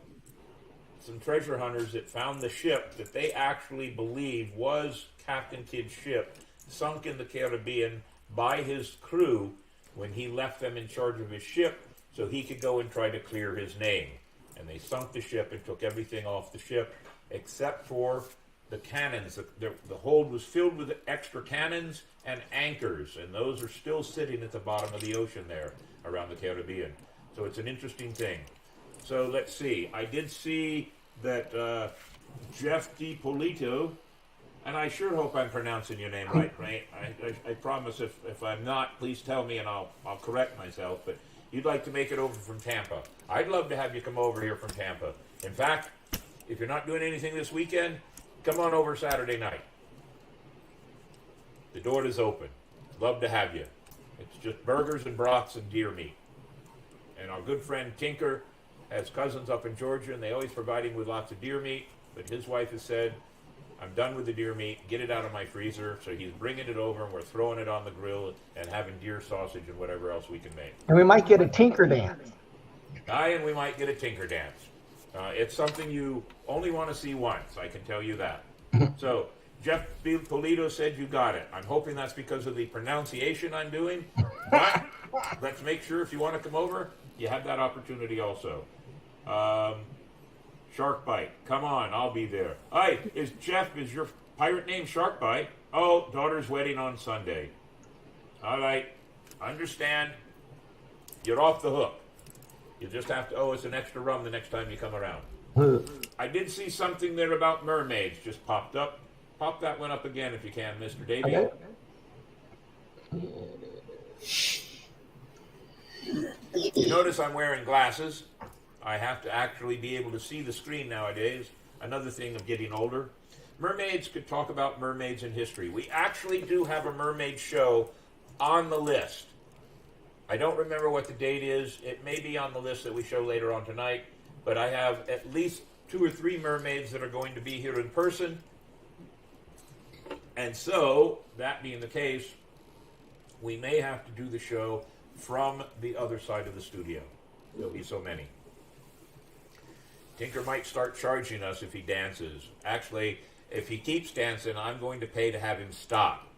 some treasure hunters that found the ship that they actually believe was Captain Kidd's ship, sunk in the Caribbean by his crew when he left them in charge of his ship so he could go and try to clear his name. And they sunk the ship and took everything off the ship except for the cannons. The hold was filled with extra cannons and anchors, and those are still sitting at the bottom of the ocean there around the Caribbean. So it's an interesting thing. So let's see. I did see that Jeff DiPolito, and I sure hope I'm pronouncing your name right, right? I promise if I'm not, please tell me and I'll correct myself. But you'd like to make it over from Tampa. I'd love to have you come over here from Tampa. In fact, if you're not doing anything this weekend, come on over Saturday night. The door is open. Love to have you. It's just burgers and broths and deer meat. And our good friend Tinker has cousins up in Georgia, and they always provide him with lots of deer meat. But his wife has said, I'm done with the deer meat. Get it out of my freezer. So he's bringing it over, and we're throwing it on the grill and having deer sausage and whatever else we can make. And we might get a Tinker dance. Aye, and we might get a Tinker dance. It's something you only want to see once, I can tell you that. So, Jeff Polito said you got it. I'm hoping that's because of the pronunciation I'm doing. But let's make sure if you want to come over, you have that opportunity also. Shark Bite. Come on, I'll be there. Hi, is your pirate name Shark Bite? Oh, daughter's wedding on Sunday. All right, understand. You're off the hook. You just have to owe us an extra rum the next time you come around. I did see something there about mermaids just popped up. Pop that one up again if you can, Mr. Davey. Okay. You notice I'm wearing glasses. I have to actually be able to see the screen nowadays. Another thing of getting older. Mermaids could talk about mermaids in history. We actually do have a mermaid show on the list. I don't remember what the date is. It may be on the list that we show later on tonight, but I have at least 2 or 3 mermaids that are going to be here in person. And so, that being the case, we may have to do the show from the other side of the studio. There'll be so many. Tinker might start charging us if he dances. Actually, if he keeps dancing, I'm going to pay to have him stop.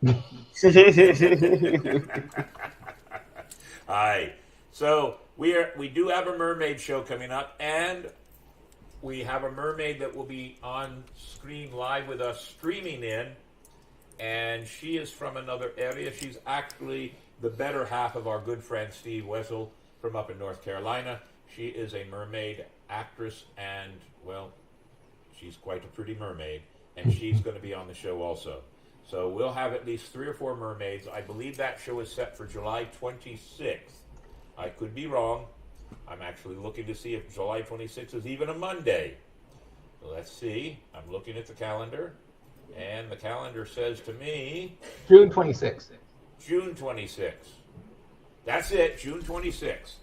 Aye. So we do have a mermaid show coming up, and we have a mermaid that will be on screen live with us streaming in, and she is from another area. She's actually the better half of our good friend Steve Wessel from up in North Carolina. She is a mermaid actress, and, well, she's quite a pretty mermaid, and she's going to be on the show also. So we'll have at least 3 or 4 mermaids. I believe that show is set for July 26th. I could be wrong. I'm actually looking to see if July 26th is even a Monday. Let's see. I'm looking at the calendar, and the calendar says to me... June 26th. June 26th. That's it, June 26th.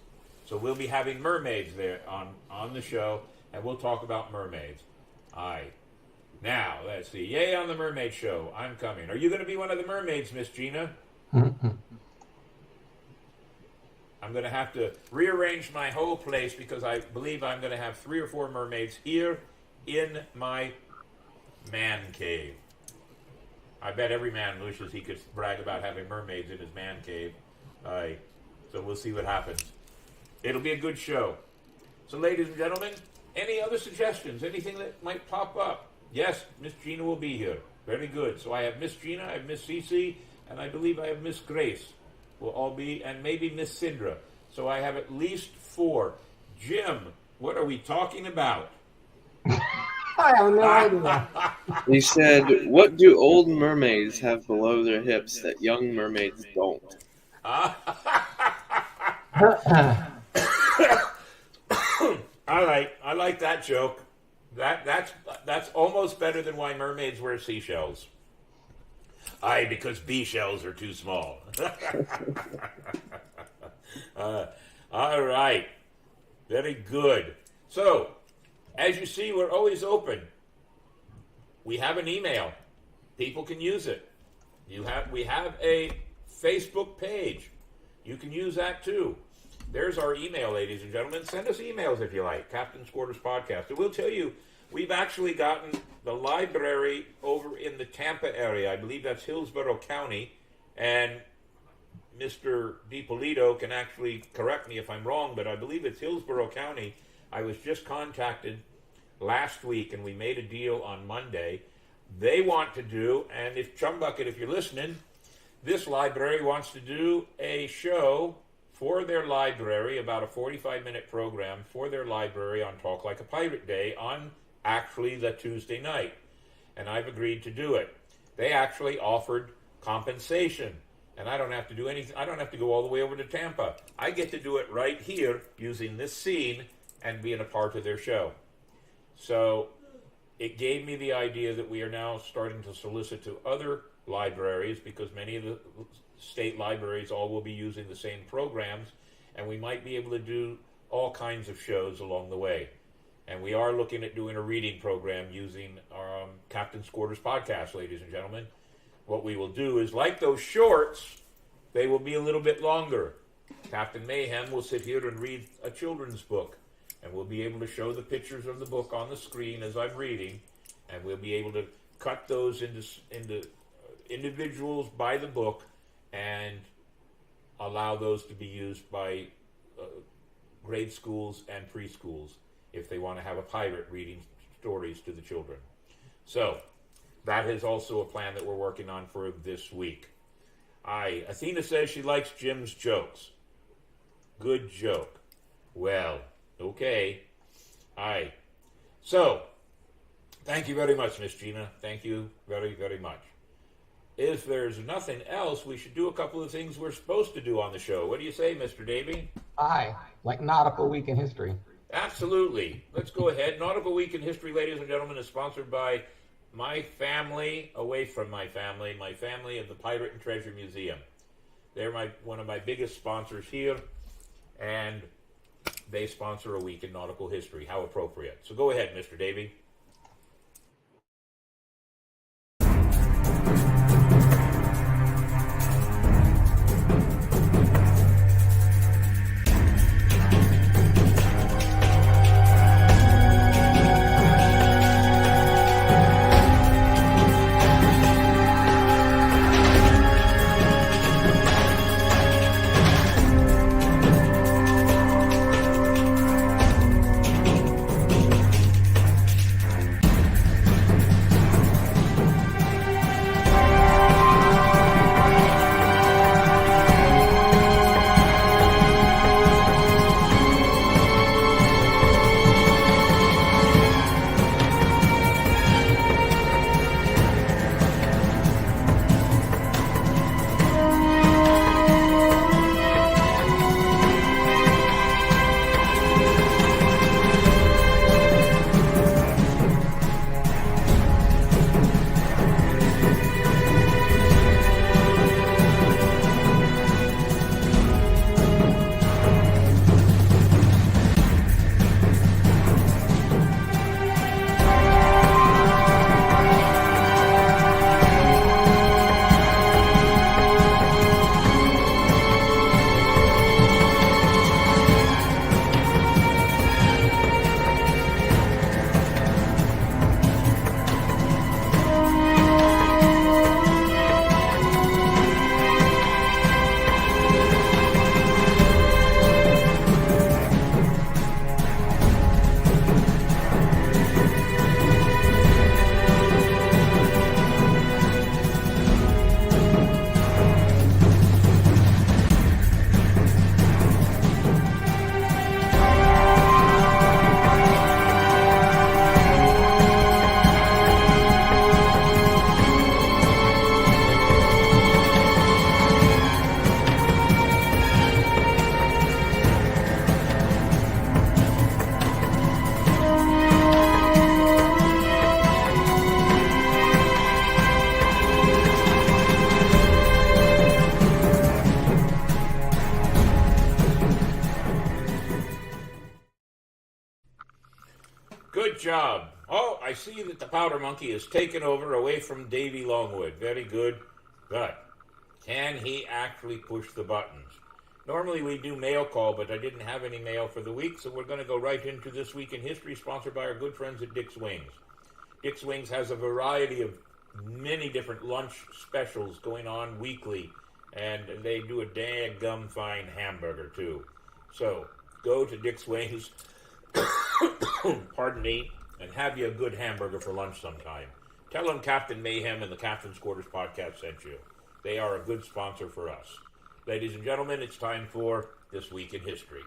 So we'll be having mermaids there on the show, and we'll talk about mermaids. Aye. Now, let's see. Yay on the mermaid show. I'm coming. Are you going to be one of the mermaids, Miss Gina? I'm going to have to rearrange my whole place because I believe I'm going to have 3 or 4 mermaids here in my man cave. I bet every man wishes he could brag about having mermaids in his man cave. Aye. So we'll see what happens. It'll be a good show. So, ladies and gentlemen, any other suggestions? Anything that might pop up? Yes, Miss Gina will be here. Very good. So I have Miss Gina, I have Miss Cece, and I believe I have Miss Grace. Will all be, and maybe Miss Cindra. So I have at least 4. Jim, what are we talking about? I have no idea. He said, "What do old mermaids have below their hips that young mermaids don't?" I like that joke. That's almost better than why mermaids wear seashells. Aye, because bee shells are too small. All right. Very good. So, as you see, we're always open. We have an email. People can use it. We have a Facebook page. You can use that too. There's our email, ladies and gentlemen. Send us emails if you like. Captain's Quarters Podcast. And we'll tell you, we've actually gotten the library over in the Tampa area. I believe that's Hillsborough County. And Mr. DiPolito can actually correct me if I'm wrong, but I believe it's Hillsborough County. I was just contacted last week, and we made a deal on Monday. They want to do, and if Chumbucket, if you're listening, this library wants to do a show for their library, about a 45-minute program for their library on Talk Like a Pirate Day on actually the Tuesday night. And I've agreed to do it. They actually offered compensation. And I don't have to do anything. I don't have to go all the way over to Tampa. I get to do it right here using this scene and being a part of their show. So it gave me the idea that we are now starting to solicit to other libraries, because many of the state libraries all will be using the same programs, and we might be able to do all kinds of shows along the way. And we are looking at doing a reading program using our Captain's Quarters Podcast, ladies and gentlemen. What we will do is, like those shorts, they will be a little bit longer. Captain Mayhem will sit here and read a children's book, and we'll be able to show the pictures of the book on the screen as I'm reading, and we'll be able to cut those into individuals by the book and allow those to be used by grade schools and preschools if they want to have a pirate reading stories to the children. So that is also a plan that we're working on for this week. Athena says she likes Jim's jokes. Good joke. Well, okay. So, thank you very much, Miss Gina. Thank you very, very much. If there's nothing else, we should do a couple of things we're supposed to do on the show. What do you say, Mr. Davey? Aye, like Nautical Week in History. Absolutely. Let's go ahead. Nautical Week in History, ladies and gentlemen, is sponsored by my family, away from my family of the Pirate and Treasure Museum. They're one of my biggest sponsors here, and they sponsor a week in nautical history. How appropriate. So go ahead, Mr. Davey. Good job. Oh, I see that the powder monkey is taken over away from Davey Longwood. Very good. But can he actually push the buttons? Normally we do mail call, but I didn't have any mail for the week, so we're going to go right into This Week in History, sponsored by our good friends at Dick's Wings. Dick's Wings has a variety of many different lunch specials going on weekly, and they do a daggum fine hamburger too. So go to Dick's Wings, pardon me, and have you a good hamburger for lunch sometime. Tell them Captain Mayhem and the Captain's Quarters podcast sent you. They are a good sponsor for us. Ladies and gentlemen, it's time for This Week in History.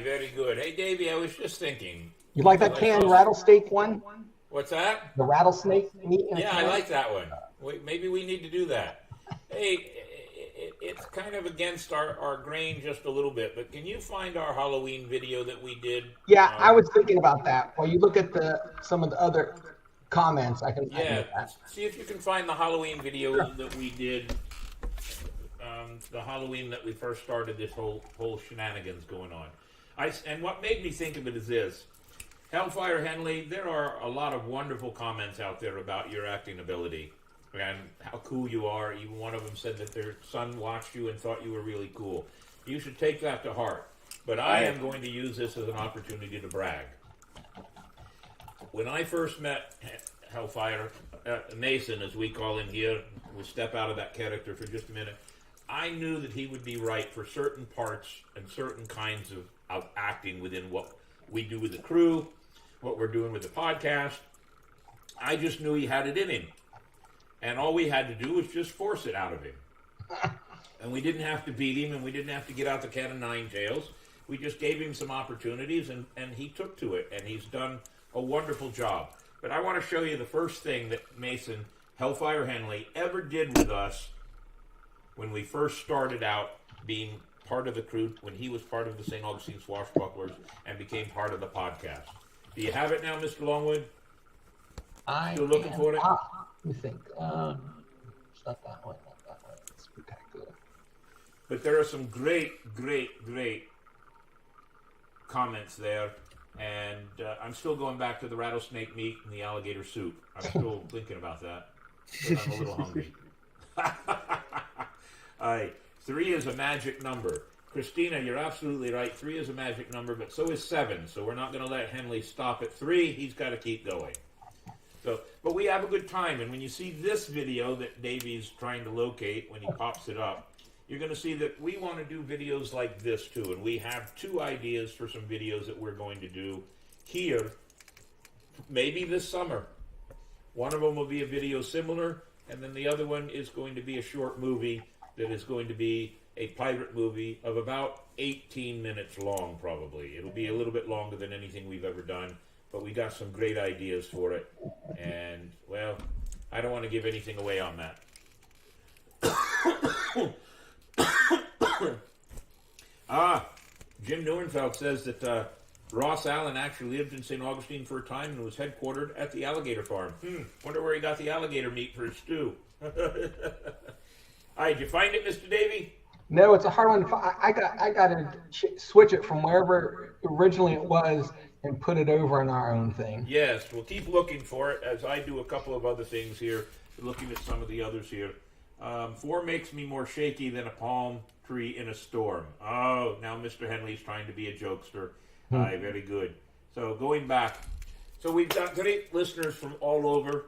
Very good. Hey, Davey, I was just thinking. You like that canned rattlesnake one? What's that? The rattlesnake meat in a Yeah, can? I like that one. Maybe we need to do that. Hey, it's kind of against our grain just a little bit, but can you find our Halloween video that we did? Yeah, I was thinking about that. While you look at some of the other comments, I can Yeah, do that. see if you can find the Halloween video that we did. The Halloween that we first started this whole shenanigans going on. And what made me think of it is this. Hellfire Henley, there are a lot of wonderful comments out there about your acting ability and how cool you are. Even one of them said that their son watched you and thought you were really cool. You should take that to heart. But I am going to use this as an opportunity to brag. When I first met Hellfire, Mason, as we call him here, we'll step out of that character for just a minute. I knew that he would be right for certain parts and certain kinds of acting within what we do with the crew, what we're doing with the podcast. I just knew he had it in him. And all we had to do was just force it out of him. And we didn't have to beat him, and we didn't have to get out the cat of nine tails. We just gave him some opportunities, and he took to it, and he's done a wonderful job. But I want to show you the first thing that Mason, Hellfire Henley, ever did with us when we first started out being part of the crew, when he was part of the St. Augustine Swashbucklers and became part of the podcast. Do you have it now, Mr. Longwood? Still looking for it? Let me think. It's not that one, not that one. It's spectacular. But there are some great comments there. And I'm still going back to the rattlesnake meat and the alligator soup. I'm still thinking about that. But I'm a little hungry. All right. 3 is a magic number. Christina, you're absolutely right. 3 is a magic number, but so is 7. So we're not going to let Henley stop at 3. He's got to keep going. So, but we have a good time. And when you see this video that Davey's trying to locate when he pops it up, you're going to see that we want to do videos like this too. And we have 2 ideas for some videos that we're going to do here, maybe this summer. One of them will be a video similar, and then the other one is going to be a short movie that is going to be a pirate movie of about 18 minutes long, probably. It'll be a little bit longer than anything we've ever done, but we got some great ideas for it. And, well, I don't want to give anything away on that. Jim Neuenfeld says that Ross Allen actually lived in St. Augustine for a time and was headquartered at the alligator farm. Wonder where he got the alligator meat for his stew. All right, did you find it, Mr. Davey? No, it's a hard one to find. I got to switch it from wherever originally it was and put it over in our own thing. Yes, we'll keep looking for it as I do a couple of other things here, looking at some of the others here. 4 makes me more shaky than a palm tree in a storm. Oh, now Mr. Henley's trying to be a jokester. Very good. So going back, so we've got great listeners from all over,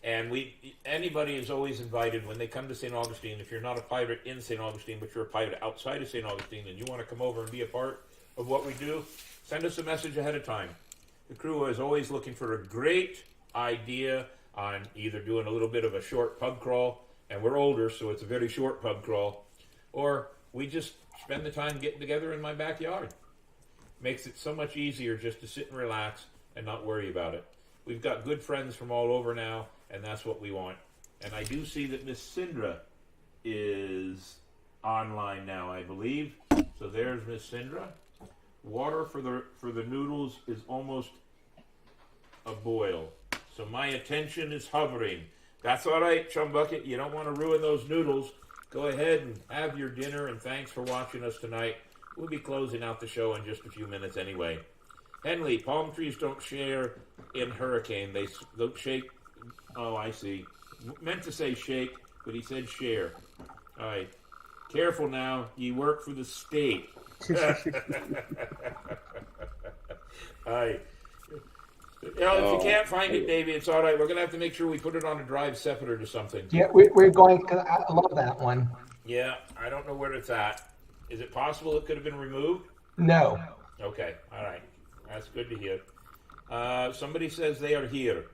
and anybody is always invited when they come to St. Augustine. If you're not a pirate in St. Augustine, but you're a pirate outside of St. Augustine, and you want to come over and be a part of what we do, send us a message ahead of time. The crew is always looking for a great idea on either doing a little bit of a short pub crawl, and we're older, so it's a very short pub crawl, or we just spend the time getting together in my backyard. Makes it so much easier just to sit and relax and not worry about it. We've got good friends from all over now, and that's what we want. And I do see that Miss Sindra is online now, I believe. So there's Miss Sindra. Water for the noodles is almost a boil. So my attention is hovering. That's all right, Chum Bucket. You don't want to ruin those noodles. Go ahead and have your dinner, and thanks for watching us tonight. We'll be closing out the show in just a few minutes anyway. Henley, palm trees don't share in hurricane. They don't shake. Oh, I see. Meant to say shake, but he said share. All right. Careful now. You work for the state. All right. You know, if you can't find it, Davey, it's all right. We're going to have to make sure we put it on a drive separator to something. Yeah, we're going, because I love that one. Yeah, I don't know where it's at. Is it possible it could have been removed? No. Okay, all right. That's good to hear. Somebody says they are here.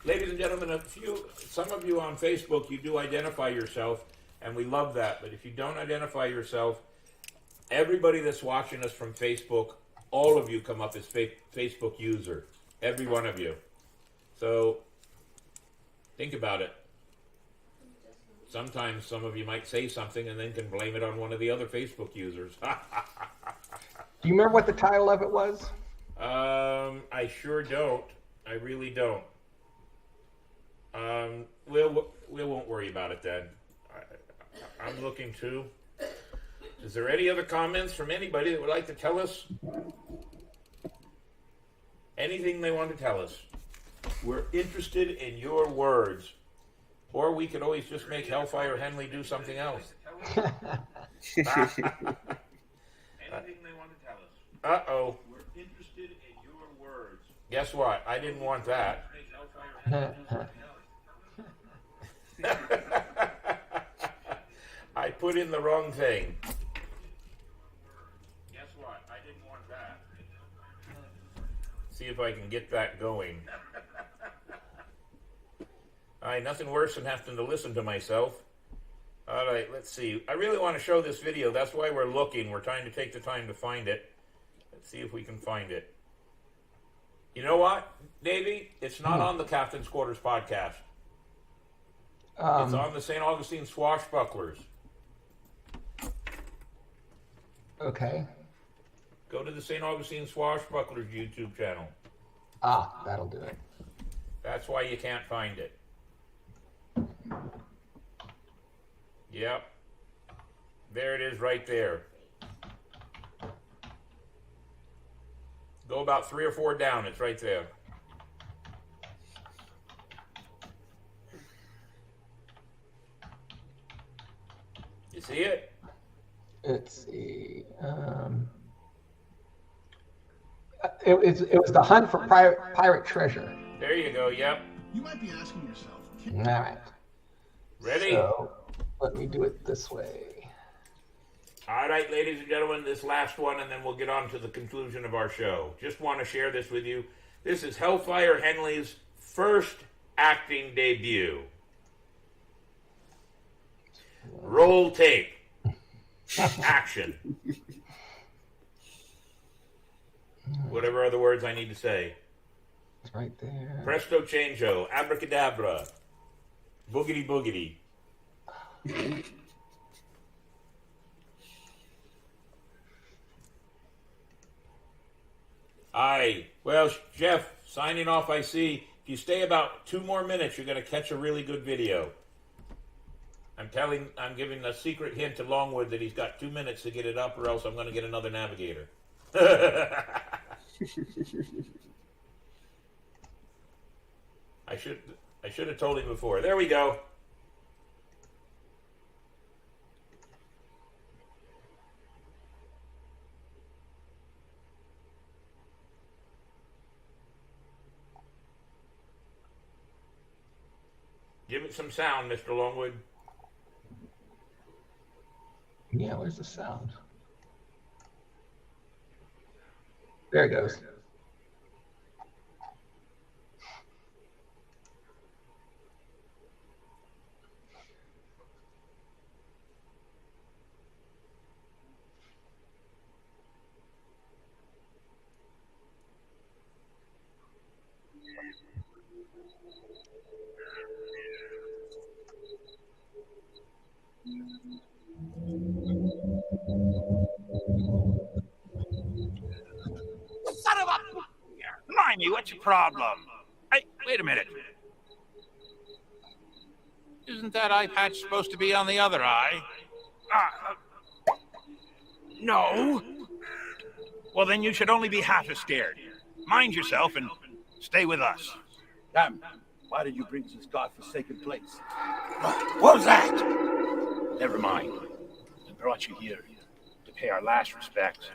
Ladies and gentlemen, some of you on Facebook, you do identify yourself, and we love that. But if you don't identify yourself, everybody that's watching us from Facebook, all of you come up as Facebook user. Every one of you. So think about it. Sometimes some of you might say something and then can blame it on one of the other Facebook users. Do you remember what the title of it was? I sure don't. I really don't. We won't worry about it then. I'm looking too. Is there any other comments from anybody that would like to tell us anything they want to tell us? We're interested in your words. Or we could always just make Hellfire Henley do something else. Anything they want to tell us. Uh-oh. We're interested in your words. Guess what? I didn't want that. I put in the wrong thing. Guess what? I didn't want that. See if I can get that going. Nothing worse than having to listen to myself. All right, let's see. I really want to show this video. That's why we're looking. We're trying to take the time to find it. Let's see if we can find it. You know what, Davey? It's not on the Captain's Quarters podcast. It's on the St. Augustine Swashbucklers. Okay. Go to the St. Augustine Swashbucklers YouTube channel. That'll do it. That's why you can't find it. Yep. There it is right there. Go about 3 or 4 down. It's right there. You see it? Let's see. It was the hunt for pirate treasure. There you go. Yep. You might be asking yourself. All right. Ready? So, let me do it this way. All right, ladies and gentlemen, this last one, and then we'll get on to the conclusion of our show. Just want to share this with you. This is Hellfire Henley's first acting debut. Roll tape. Action. Whatever other words I need to say. It's right there. Presto changeo. Abracadabra. Boogity boogity. Well, Jeff, signing off, I see. If you stay about 2 more minutes, you're going to catch a really good video. I'm giving a secret hint to Longwood that he's got 2 minutes to get it up, or else I'm going to get another Navigator. I should have told him before. There we go. Give it some sound, Mr. Longwood. Yeah, where's the sound? There it goes. Son of a... Blimey, what's your problem? Hey, wait a minute. Isn't that eye patch supposed to be on the other eye? No. Well, then you should only be half as scared. Mind yourself and stay with us. Damn, why did you bring us this godforsaken place? What was that? Never mind. I brought you here to pay our last respects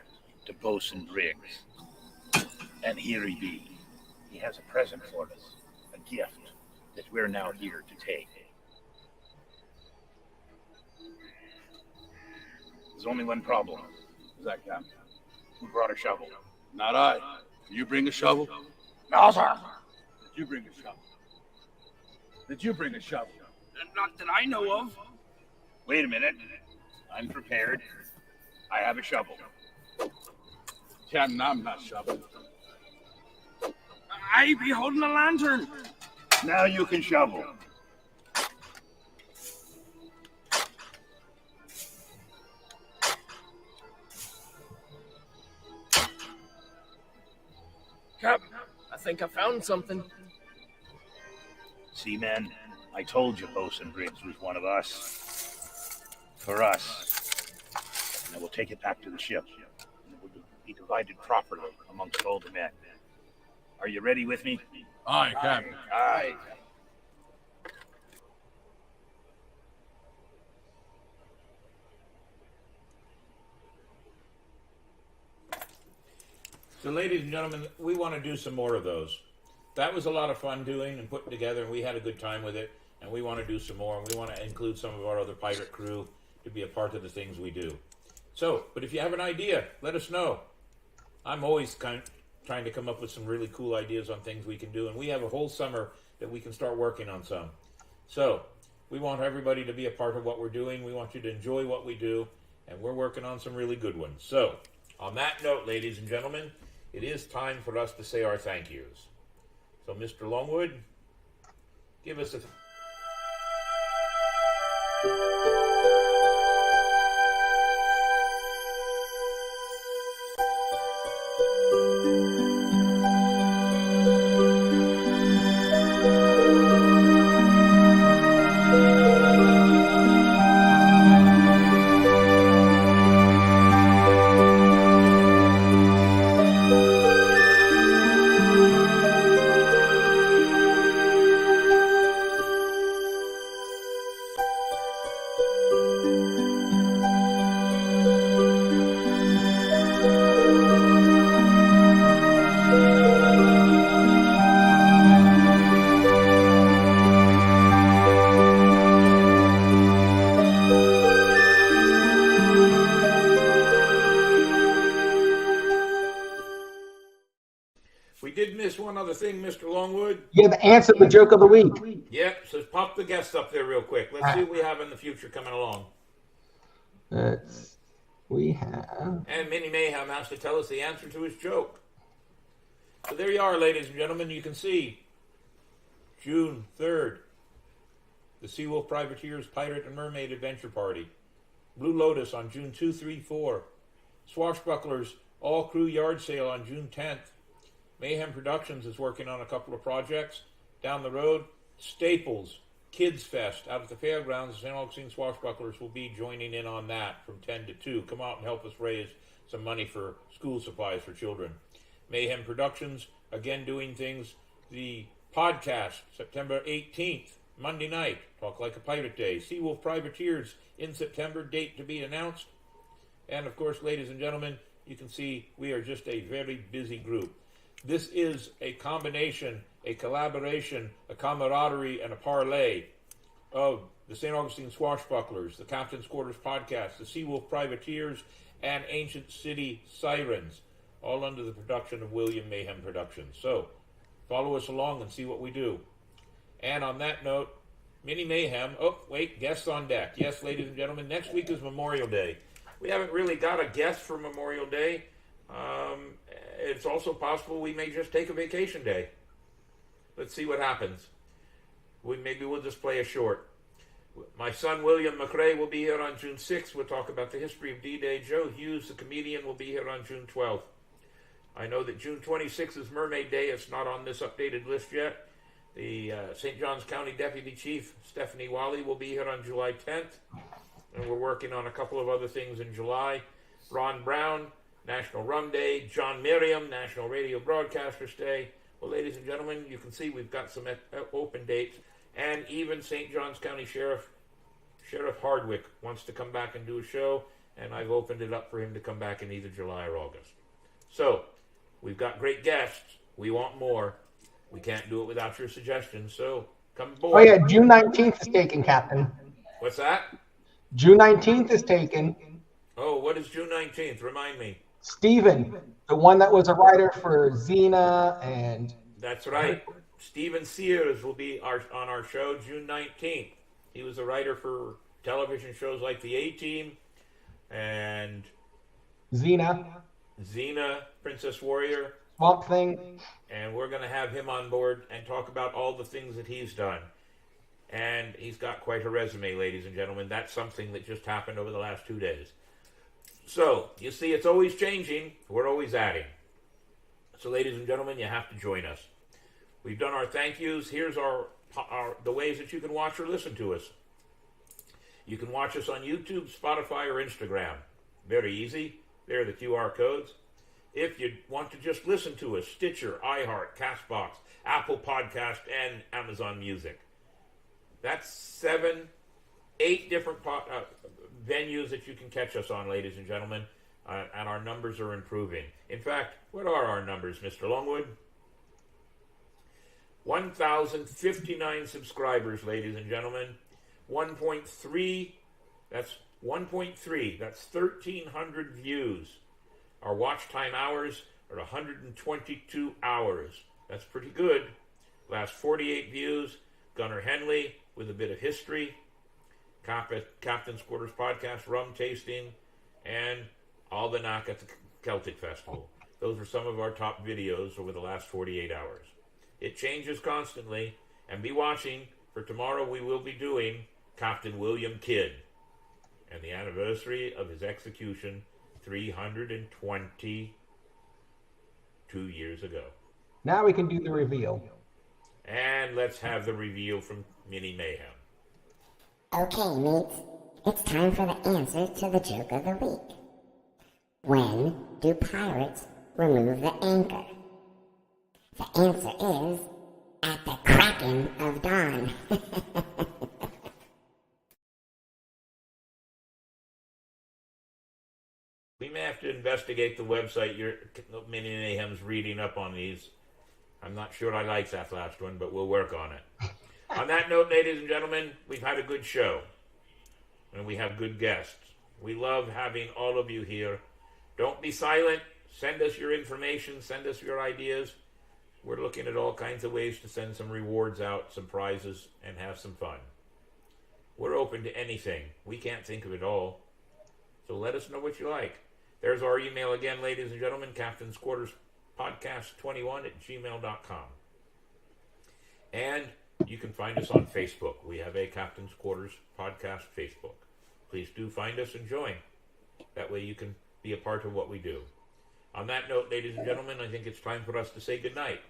to Bosun Briggs. And here he be. He has a present for us, a gift that we're now here to take. There's only one problem. Who's that, Captain? Who brought a shovel? Not I. Did you bring a shovel? No, sir. Did you bring a shovel? Did you bring a shovel? Not that I know of. Wait a minute. I'm prepared. I have a shovel. Captain, I'm not shoveling. I be holding a lantern. Now you can shovel. Captain, I think I found something. Seaman, I told you Bosun Briggs was one of us. For us. And I will take it back to the ship. And it will be divided properly amongst all the men. Are you ready with me? Aye, Captain. Aye. So, ladies and gentlemen, we want to do some more of those. That was a lot of fun doing and putting together, and we had a good time with it, and we want to do some more, and we want to include some of our other pirate crew to be a part of the things we do. So, but if you have an idea, let us know. I'm always trying to come up with some really cool ideas on things we can do, and we have a whole summer that we can start working on some. So, we want everybody to be a part of what we're doing. We want you to enjoy what we do, and we're working on some really good ones. So, on that note, ladies and gentlemen, it is time for us to say our thank yous. So, Mr. Longwood, give us a... One other thing, Mr. Longwood. You have answered the joke of the week. Yep, so pop the guests up there real quick. Let's see what we have in the future coming along. We have... And Mini Mayhem has to tell us the answer to his joke. So there you are, ladies and gentlemen. You can see June 3rd, the Seawolf Privateers Pirate and Mermaid Adventure Party. Blue Lotus on June 2, 3, 4. Swashbucklers All Crew Yard Sale on June 10th. Mayhem Productions is working on a couple of projects. Down the road, Staples Kids Fest out at the fairgrounds. St. Augustine Swashbucklers will be joining in on that from 10 to 2. Come out and help us raise some money for school supplies for children. Mayhem Productions, again doing things. The podcast, September 18th, Monday night, Talk Like a Pirate Day. Seawolf Privateers in September, date to be announced. And of course, ladies and gentlemen, you can see we are just a very busy group. This is a combination, a collaboration, a camaraderie, and a parlay of the St. Augustine Swashbucklers, the Captain's Quarters Podcast, the Seawolf Privateers, and Ancient City Sirens, all under the production of William Mayhem Productions. So, follow us along and see what we do. And on that note, Mini Mayhem, guests on deck. Yes, ladies and gentlemen, next week is Memorial Day. We haven't really got a guest for Memorial Day. It's also possible we may just take a vacation day. Let's see what happens. Maybe we'll just play a short. My son William McRae will be here on June 6th. We'll talk about the history of D-Day. Joe Hughes, the comedian, will be here on June 12th. I know that June 26th is Mermaid Day. It's not on this updated list yet. The St. Johns County Deputy Chief, Stephanie Wally, will be here on July 10th. And we're working on a couple of other things in July. Ron Brown, National Rum Day. John Merriam, National Radio Broadcasters Day. Well, ladies and gentlemen, you can see we've got some open dates. And even St. Johns County Sheriff Hardwick wants to come back and do a show. And I've opened it up for him to come back in either July or August. So, we've got great guests. We want more. We can't do it without your suggestions. So, come aboard. Oh, yeah, June 19th is taken, Captain. What's that? June 19th is taken. Oh, what is June 19th? Remind me. Stephen, the one that was a writer for Xena and... That's right. Stephen Sears will be on our show June 19th. He was a writer for television shows like The A-Team and... Xena, Princess Warrior, Swamp Thing. And we're going to have him on board and talk about all the things that he's done. And he's got quite a resume, ladies and gentlemen. That's something that just happened over the last 2 days. So, you see, it's always changing. We're always adding. So, ladies and gentlemen, you have to join us. We've done our thank yous. Here's the ways that you can watch or listen to us. You can watch us on YouTube, Spotify, or Instagram. Very easy. There are the QR codes. If you want to just listen to us, Stitcher, iHeart, CastBox, Apple Podcast, and Amazon Music. That's 8 different venues that you can catch us on, ladies and gentlemen. And our numbers are improving. In fact, what are our numbers, Mr. Longwood? 1,059 subscribers, ladies and gentlemen. 1.3, that's 1.3, that's 1,300 views. Our watch time hours are 122 hours. That's pretty good. Last 48 views, Gunnar Henley with a bit of history, Captain's Quarters Podcast, rum tasting, and Almanac at the Celtic Festival. Those are some of our top videos over the last 48 hours. It changes constantly, and be watching, for tomorrow we will be doing Captain William Kidd and the anniversary of his execution 322 years ago. Now we can do the reveal. And let's have the reveal from Mini Mayhem. Okay, mates, it's time for the answer to the joke of the week. When do pirates remove the anchor? The answer is at the cracking of dawn. We may have to investigate the website Mini Mayhem's reading up on these. I'm not sure I like that last one, but we'll work on it. On that note, ladies and gentlemen, we've had a good show. And we have good guests. We love having all of you here. Don't be silent. Send us your information. Send us your ideas. We're looking at all kinds of ways to send some rewards out, some prizes, and have some fun. We're open to anything. We can't think of it all. So let us know what you like. There's our email again, ladies and gentlemen, Captain's Quarters Podcast 21@gmail.com. And you can find us on Facebook. We have a Captain's Quarters Podcast Facebook. Please do find us and join. That way you can be a part of what we do. On that note, ladies and gentlemen, I think it's time for us to say goodnight.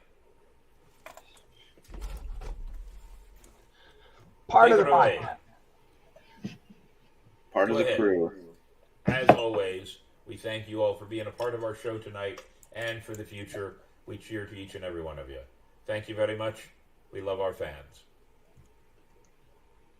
Part Take of the it away. podcast. Part of Go the ahead. crew. As always, we thank you all for being a part of our show tonight and for the future. We cheer to each and every one of you. Thank you very much. We love our fans.